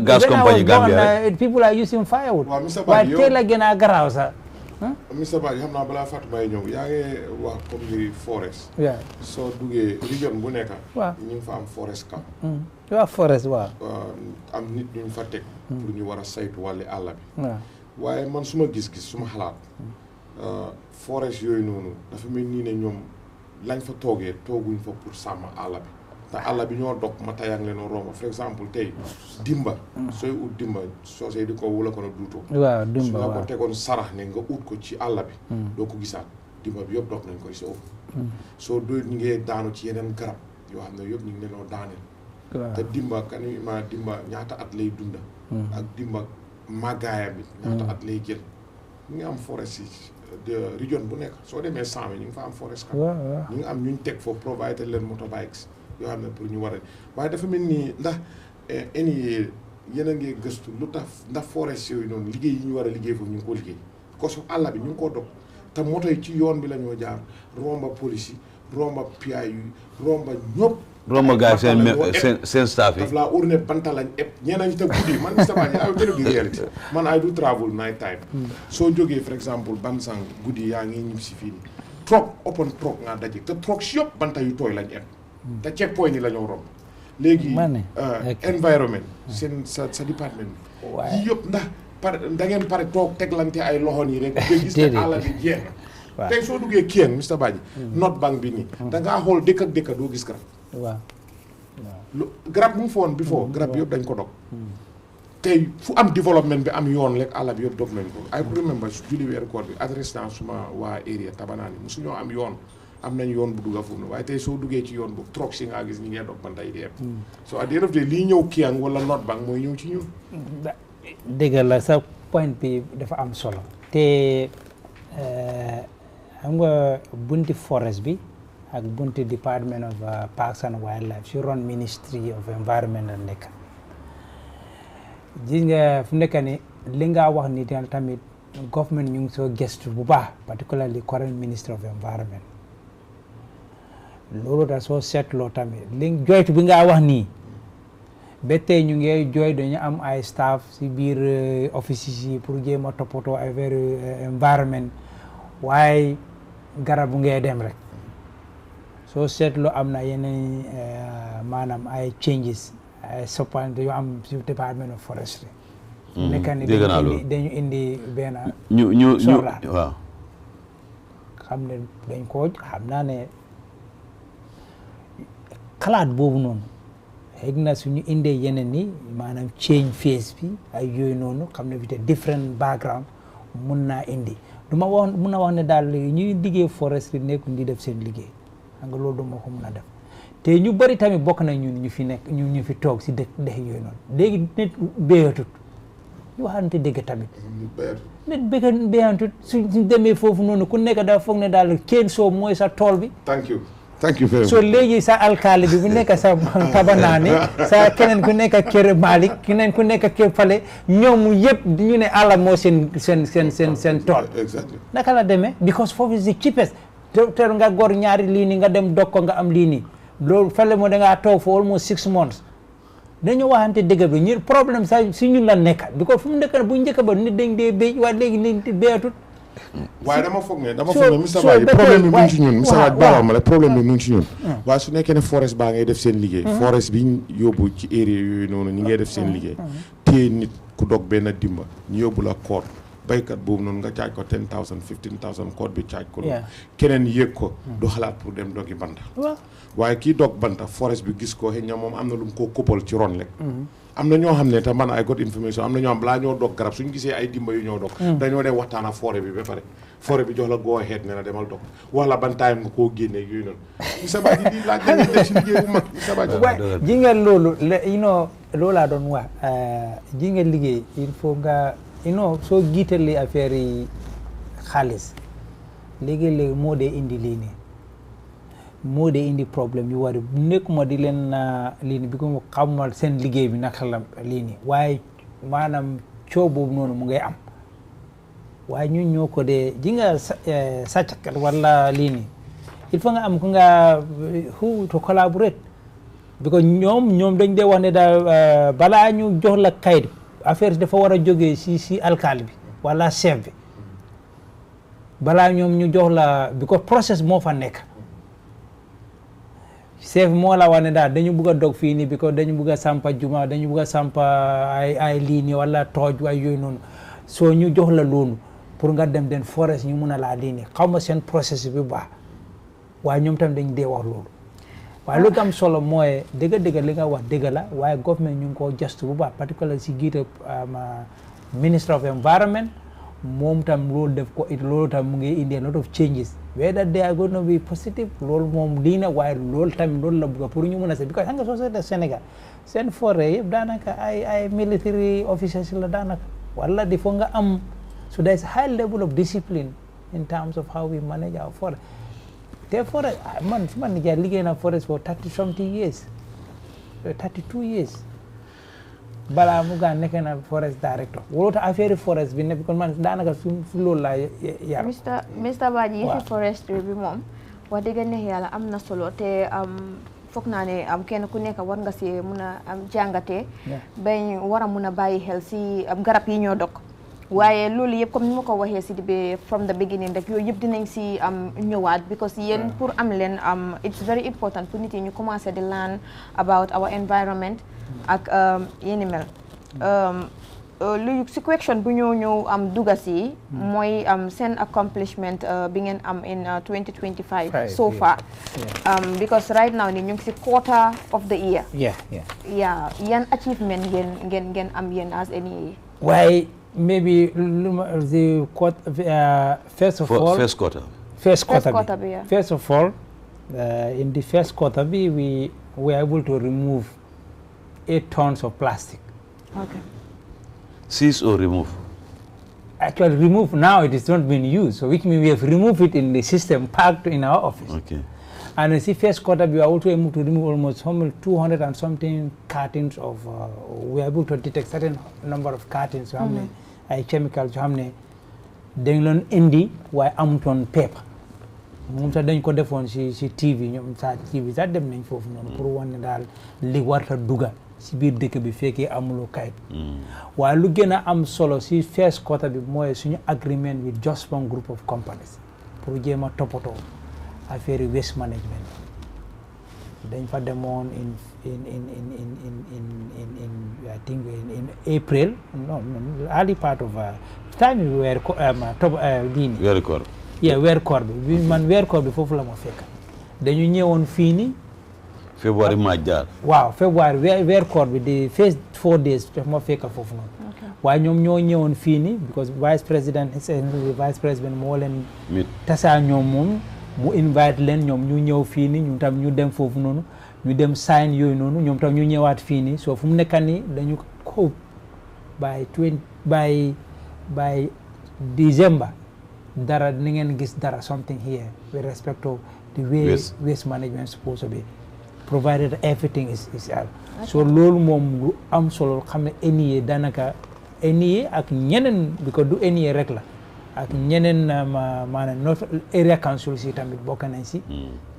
Speaker 3: gas company Gambia
Speaker 2: people are using firewood waaye teel a gën a garaaw sax
Speaker 4: Mr Badji xam naa balaa Fatou Mbaye ñëw yaa ngi wax comme ni forest soo duggee région bu nekk ñu ngi fa am forest camp
Speaker 2: waaw forest waaw
Speaker 4: am nit ñu fa teg pour ñu war a saytu wàlli àll bi waaye man suma gis-gis suma xalaat forest yooyu noonu dafa mel nii ne ñoom lañ fa toogee tooguñ fa pour sàmm àll bi te àll bi ñoo dog ma tayaang leen romba par exemple tey dimba sooy ut dimba soo see di ko wula ko na duutoo
Speaker 2: waaw dimba
Speaker 4: su nga ko tegoon sarax ne nga ut ko ci àll bi doo ko gisaat dimba bi yëpp dog nañ koy si ëpp soo doy ñu ngee daanu ci yeneen garab yoo xam ne yëpp ñu ngi lenoo daaneel te dimba kanima dimba ñaata at lay dunda ak dimba màggaayam bi ñaata at lay jël ñu ngi am forest yi région bu nekk soo demee Same ñu ngi fa am forest kam ñu ngi am ñuñ teg foofu provider leen motorbikes yoo xam ne pour ñu war a waaye dafa mel nii ndax NEA yéen a ngi gëstu lu tax ndax forest yooyu noonu liggéey yi ñu war a liggéey foofu ñu ngi ko liggéey parce que àll bi ñu ngi koo dog te moto yi ci yoon bi la ñoo jaar romba police yi romba PIU yi romba ñëpp
Speaker 3: romba gars seen staff yi
Speaker 4: daf laa urne banta lañ ëpp ñeneen ñi te guddi man Mr Badji I tell you the reality man I do travel night time soo jógee par exemple Bansang guddi yaa ngi ñib si fii nii truck open truck nga daje te truck si yëpp banta yu tooy lañ ëpp te check point yi la ñoo romb léegi environment seen sa département bi yi yëpp ndax da ngeen pare toog teglante ay loxo nii rek nga gis ne àll bi jeex na tey soo duggee Kien Mr Badji North Bank bi nii da ngaa xool dëkk ak dëkk doo gis garab garab bu mu foon before garab bi yëpp dañ ko dog tey fu am développement bi am yoon rek àll bi yëpp dog nañ ko I remember julli weeru koor bi adresse naa suma waa area Tabanaani musu ñoo am yoon am nañ yoon bu dugga foofu waaye tey soo duggee ci yoon boobu trop si ngaa gis ñi ngee dog banta yi di eb so at the end of the day lii ñëw Kiang wala North Bank mooy ñëw ci ñun
Speaker 2: dëgg la sa point bi dafa am solo te xam nga bunti forest bi ak bunti Department of Parks and Wildlife si ron Ministry of Environment la nekk gis nga fu nekk ni li nga wax ni tamit government ñu ngi soo gestu bu baax particularly current Minister of Environment loolu daal soo seetloo tamit li joytu bi nga wax nii ba tey ñu ngi jooy dañu am ay staff si biir offices yi pour jéem a toppatoo affaire environment waaye garab bu ngay dem rek soo seetloo am na yeneen maanaam ay changes ay soppante yu am si Department of Forestry nekk ni dañu indi benn soldat
Speaker 3: waaw
Speaker 2: xam ne dañ ko xam naa ne xalaat boobu noonu xëy na suñu indee yeneen ni maanaam change phase bi ay yooyu noonu xam ne bi te different background mun naa indi mun na wax ne daal ñuy liggéey forestry nekkul di def seen liggéey xam nga loolu du ma ko mun a def te ñu bëri tamit bokk na ñun ñu fi nekk ñu fi toog si dëkk yooyu noonu léegi nit béyatut ñu waxante dëgg tamit nit béyatut suñ demee foofu noonu ku nekk daal foog ne daal kenn soo mooy sa tool bi
Speaker 4: thank you very much
Speaker 2: so léegi sa alkaali bi bu nekk sa Tabanaani sa keneen ku nekk kër Malick keneen ku nekk kër Fale ñoom yëpp ñu ne àll moo seen tool naka la demee because foofu is the cheapest te nga gor ñaari lii nii nga dem dog ko nga am lii nii loolu Fale moo da ngaa toog for almost 6 months dañu waxante dëgg bi ñu problème sa si ñun la nekk because fu mu nekk bu njëkk ba nit dañ dee béy waaye léegi nit béyatut
Speaker 4: waaye dama foog ne Mr Badji problème bi mu ngi ci ñun Mr Badji baal ma la problème bi mu ngi ci ñun waaye su nekkee ne forest baa ngay def seen liggéey forest bi ñu yóbbu ci area yooyu noonu ñi ngay def seen liggéey téye nit ku dog benn dimba ñu yóbbu la koot baykat boobu noonu nga caaj ko 10,000 15,000 koot bi caaj ko loolu keneen yéeg ko du xalaat pour dem dogi banta waaye kii dog banta forest bi gis ko xëy na moom am na lu mu koo koppal ci ron rek am na ñoo xam ne te man ay got information am na ñoo xam balaa ñoo dog garab suñu gisee ay dimba yu ñoo dog dañoo dem waxtaan ak forêt bi ba pare forêt bi jox la goo xeet ne la demal dog wala ban time nga koo génnee yooyu noonu Mr Badji di laaj nañu def si liggéey bu mag Mr Badji
Speaker 2: waaye ji nga loolu loolaa doon wax ji nga liggéey il faut nga soo jiitalee affaire yi xaalis léegi-léegi moo dee indi lii nii moo dee indi problème yu wari nekkuma di leen lii nii bi ko xamal seen liggéey bi naka la lii nii waaye maanaam coow boobu noonu mu ngay am waaye ñun ñoo ko dee ji nga sàcckat wala lii nii il faut nga am ku nga who to collaborate because ñoom dañ dee wax ne daal balaa ñu jox la kayit affaire dafa war a jógee si alkaali bi wala chef bi balaa ñoom ñu jox la because process moo fa nekk chef moo la wax ne daal dañu bugg a dog fii nii because dañu bugg a sampa juma dañu bugg a sampa ay lii nii wala tooj ay yooyu noonu soo ñu jox la loolu pour nga dem den forest ñu mun a laa lii nii xaw ma seen process bi baax waaye ñoom tam dañ dee wax loolu waaye lu am solo mooy dëgg-dëgg li nga wax dëgg la waaye government ñu ngi koo gestu bu baax particularly si giita minister of environment moom tam loolu def ko loolu tam mu ngi indi a lot of changes whether they are going to be positive loolu moom lii na waaye loolu tamit loolu la bëgg pour ñu mun a se because xam nga société Sénégal seen forêt yëpp daanaka ay military officers la daanaka wala di fo nga am so there is high level of discipline in terms of how we manage our forest te forest man su ma nijaay liggéey na forest for 30 something years 32 years balaa mu gaa nekk na forest director wala ta affaire forest bi ne kon man daanaka su loolu laa yar
Speaker 1: Mr Badji yëfi forestry bi moom wax dëgg neex yàlla am na solo te foog naa ne kenn ku nekk war nga si mun a jàngatee bañ war a mun a bàyyi xel si garab yi ñoo dog waaye loolu yëpp comme ni ma ko waxee si di from the beginning rek yooyu yëpp dinañ si ñëwaat because yéen pour am leen it's very important pour nit yi ñu commencé di learn about our environment ak yéni mel lu si question bu ñëw duga si mooy seen accomplishment bi ngeen am in 2025 so far because right now ni ñu ngi si quarter of the year yan achievement ngeen am yéen as NEA
Speaker 2: waaye maybe the first quarter in the first quarter we were able to remove 8 tons of plastic.
Speaker 1: Okay.
Speaker 3: Seize or remove?
Speaker 2: Actually remove, now it is not being used, so which means we have removed it in the system, parked in our office.
Speaker 3: Okay.
Speaker 2: And in the first quarter we were also able to remove almost 200 and something cartons of, we were able to detect certain number of cartons, chemicals, dañ loon indi waaye amutoon paper moom sax dañ ko defoon si TV ñoom TV sax dem nañ foofu noonu pour wane daal li warta duga si biir dëkk bi fekkee amuloo kayit waaye lu gën a am solo si first quarter bi mooy suñu agreement with just one group of companies pour jéem a toppatoo affaire waste management dañ fa demoon in I think in April early part of time we were weer koor bi man weer koor bi foofu la ma fekk dañu ñëwoon fii ni
Speaker 3: February March jaar
Speaker 2: waaw February weer koor bi the first 4 days daf ma fekk foofu noonu waaye ñoom ñoo ñëwoon fii ni because vice président moo leen tasaa ñoom moom mu invite leen ñoom ñu ñëw fii ni ñu tam ñu dem foofu noonu ñu dem sign yooyu noonu ñoom tam ñu ñëwaat fii nii so fu mu nekk nii dañu hope by December dara ni ngeen gis dara something here with respect to the way waste management is supposed to be provided everything is out so loolu moom lu am solo xam ne NEA daanaka NEA ak ñeneen because du NEA rek la ak ñeneen maanaam not area council si tamit bokk nañ si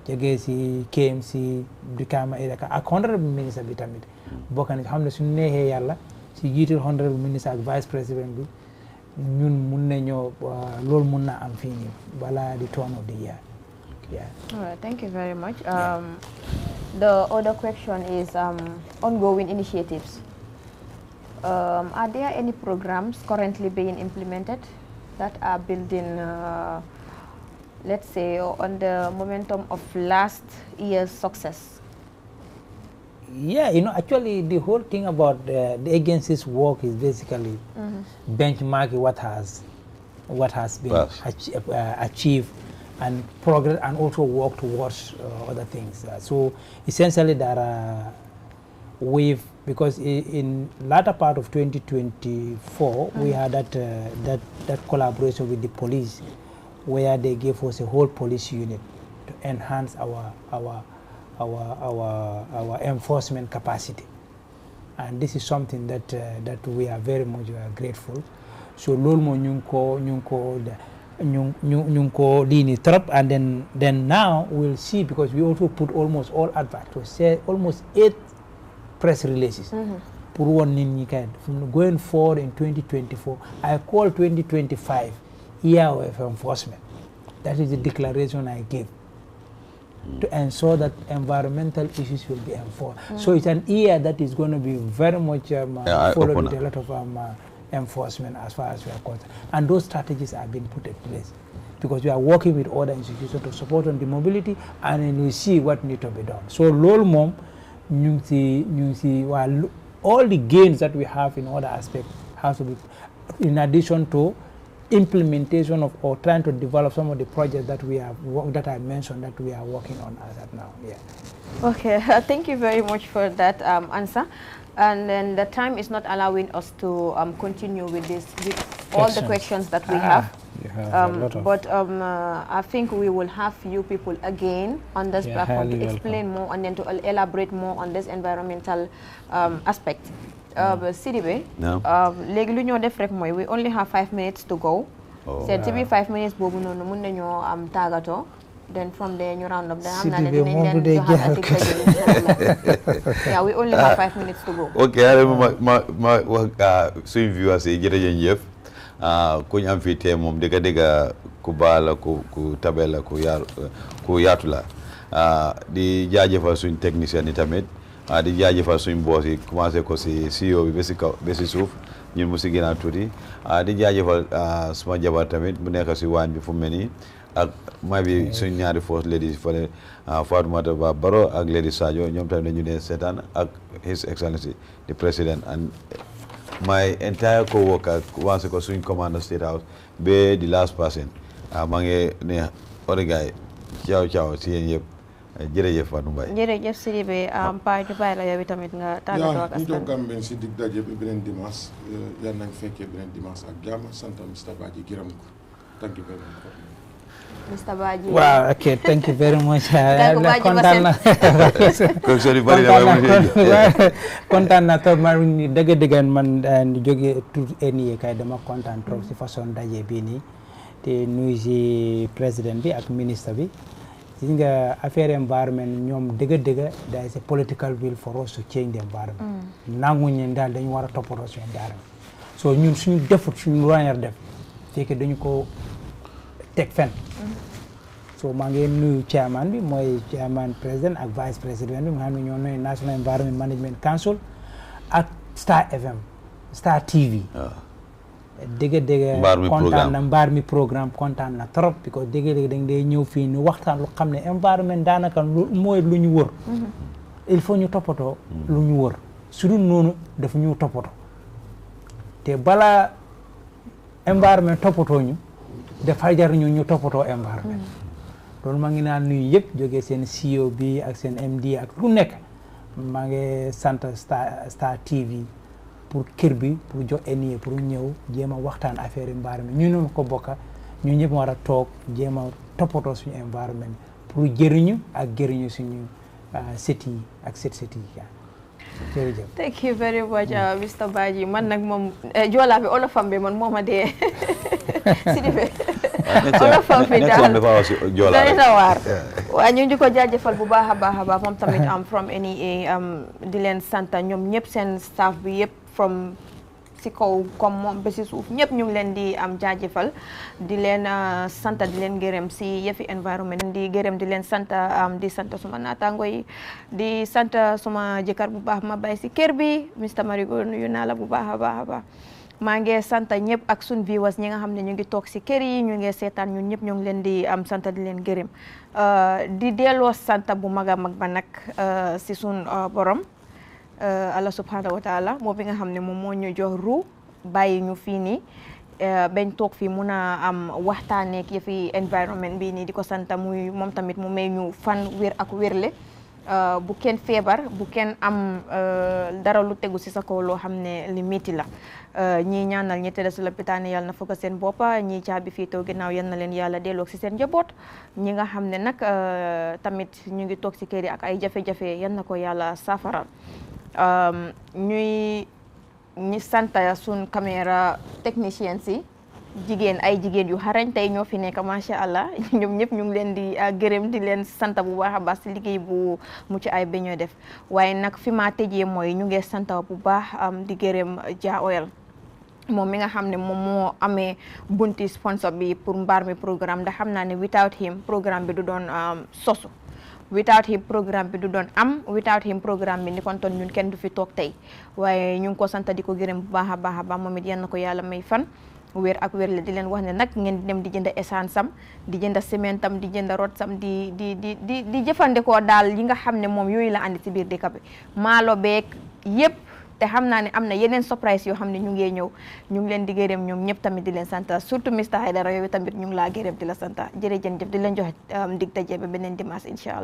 Speaker 2: jógee si KMC Brikama Iraka ak honorable ministre bi tamit bokk na xam ne suñu neexee yàlla si jiital honorable ministre ak vice président bi ñun mun nañoo loolu mun na am fii nii balaa di turn of the year. Yeah.
Speaker 1: All right, thank you very much. The other question is ongoing initiatives. Are there any programs currently being implemented that are building, let's say, on the momentum of last year's success?
Speaker 2: Yeah, actually the whole thing about the agency's work is basically benchmarking what has been achieved and progress, and also work towards other things. So essentially there are because in latter part of 2024 we had that collaboration with the police where they gave us a whole police unit to enhance our enforcement capacity, and this is something that we are very much grateful. So loolu moo ñu ko lini trop, and then now we'll see, because we also put almost all adverts, to say almost 8 press releases pour one nit ñi kay from going forward in 2024. I call 2025 year of enforcement. That is the declaration I gave, to ensure that environmental issues will be enforced. So it's an year that is going to be very much followed with a lot of enforcement as far as we are concerned. And those strategies are being put in place, because we are working with other institutions to support on the mobility, and then we see what needs to be done. So loolu moom ñu see all the gains that we have in other aspects has to be, in addition to implementation of or trying to develop some of the projects that we have that I mentioned that we are working on as of now. Yeah.
Speaker 1: Okay, thank you very much for that answer. And then the time is not allowing us to continue with all the questions that we have. But I think we will have you people again on this platform to explain more and then to elaborate more on this environmental aspect. Sidibe, léegi lu ñoo def rek mooy we only have 5 minutes to go. So ci biir 5 minutes boobu noonu mun nañoo am tàggatoo. Then from there ñu round up. Then I'm not yeah, we only have 5 minutes to go.
Speaker 3: Okay, ma suñu viewers yi jërëjëf ku ñu am fii tey moom dëgg ku baala ku tabela ku yaatu la di jaajëfal suñu technicien yi tamit di jaajëfal suñu boss yi commencé ko si CEO bi ba si suuf ñun mu si gën a tuuti di jaajëfal suma jabar tamit mu nekk si waañ bi fu mu mel nii ak maa bi suñu ñaari first ladies fële Fatoumata Bah Barrow ak Lady Sadio ñoom tamit dañu ne seetaan ak His Excellency the President and my entire co-worker commencé ko suñu commander State House ba the last person maa ngi ne origay ciao si yéen yëpp jërëjëf Fatou Mbaye
Speaker 1: jërëjëf Sidibé Pa ñu bàyyi la yow tamit nga tàggatoo ak askan
Speaker 4: ñu jox Gambien si dig daje bi beneen dimanche yal nañ fekkee beneen dimanche ak jàmm sant Mr Badji gërëm ko thank you very much
Speaker 1: Mr Badji
Speaker 2: wow okay thank you very much kontaan na trop ma ni dëgg man di jóge tout NEA kay dama kontaan trop si façon daje bii nii te nuyu si président bi ak ministre bi gis nga affaire environment ñoom dëgg there is a political will for us to change the environment nanguñu daal dañu war a toppatoo suñu environment so ñun suñu defut suñu roñar def fekk dañu ko teg fen so maa ngi nuyu chairman bi mooy chairman président ak vice président bi nga xam ne ñoo nooy National Environment Management Council ak Star FM Star TV dëgg kontaan na mbaar mi programme kontaan na trop because dëgg dañ dee ñëw fii ni waxtaan lu xam ne environnement daanaka mooy lu ñu wër il faut ñu toppatoo lu ñu wër su dul noonu dafa ñu toppatoo te balaa environnement toppatoo ñu dafa jar ñu toppatoo environnement loolu maa ngi naan nuyu yëpp jógee seen CEO bi ak seen MD ak lu nekk maa ngi sant Star TV pour kër bi pour jox NEA pour ñëw jéem a waxtaan affaire environnement ñu ne ko bokka ñu ñëpp war a toog jéem a toppatoo suñu environnement pour jëriñu ak jëriñu suñu sët yi ak sët yi jërëjëf.
Speaker 1: Thank you very much Mr Badji man nag moom joolaa bi olofam bi man moom a dee Sidibé olofam bi daal doy na waar waaye ñu di ko jaajëfal bu baax a baax moom tamit from NEA di leen sant ñoom ñëpp seen staff bi yëpp from si kaw comme moom ba si suuf ñëpp ñu ngi leen di jaajëfal di leen sant di leen gërëm si yëfi environnement di gërëm di leen sant di sant suma naataango yi di sant suma jëkkër bu baax ma bay si kër bi Mr Marigo nuyu naa la bu baax a baax maa ngi sant ñëpp ak sun viewers ñi nga xam ne ñu ngi toog si kër yi ñu ngi seetaan ñun ñëpp ñu ngi leen di sant di leen gërëm di delloo sant bu mag a mag ba nag si sun borom Allah subhanahu wa taala moom bi nga xam ne moom moo ñu jox ru bàyyi ñu fii nii bañ toog fii mun a am waxtaaneek yëfi environnement bi nii di ko sant muy moom tamit mu may ñu fan wér ak wérle bu kenn feebar bu kenn am dara lu tegu si sa kaw loo xam ne li métti la ñii ñaanal ñi tëdd si lopitaan yàlla na fëgg seen boppa ñii caabi fii taw ginnaaw yal na leen yàlla delloo si seen njaboot ñi nga xam ne nag tamit ñu ngi toog si kër yi ak ay jafe-jafe yal na ko yàlla saafaral ñuy sant sun caméra techniciens yi ay jigéen yu xarañ tey ñoo fi nekk macha allah ñoom ñëpp ñu ngi leen di gërëm di leen sant bu baax a baax si liggéey bu mucc ay ba ñoo def waaye nag fi ma tëjee mooy ñu ngi sant bu baax di gërëm Jah Oil moom mi nga xam ne moom moo amee bunti sponsor bi pour mbaar mi programme ndax xam naa ne without him programme bi du doon sosu without him programme bi du doon am without him programme bi ni kon toon ñun kenn du fi toog tey waaye ñu ngi ko sant di ko gërëm bu baax a baax moom it yal na ko yàlla may fan wér ak wér la di leen wax ne nag ngeen dem di jënd essence am di jënd ciment am di jënd rot sam di jëfandikoo daal yi nga xam ne moom yooyu la andi ci biir dëkk bi maalo beeg yëpp te xam naa ne am na yeneen surprise yoo xam ne ñu ngi ñëw ñu ngi leen di gërëm ñoom ñëpp tamit di leen sant surtout Mr Haidara yooyu tamit ñu ngi laa gërëm di la sant jërëjëf di leen joxe dig daje ba beneen dimanche incha allah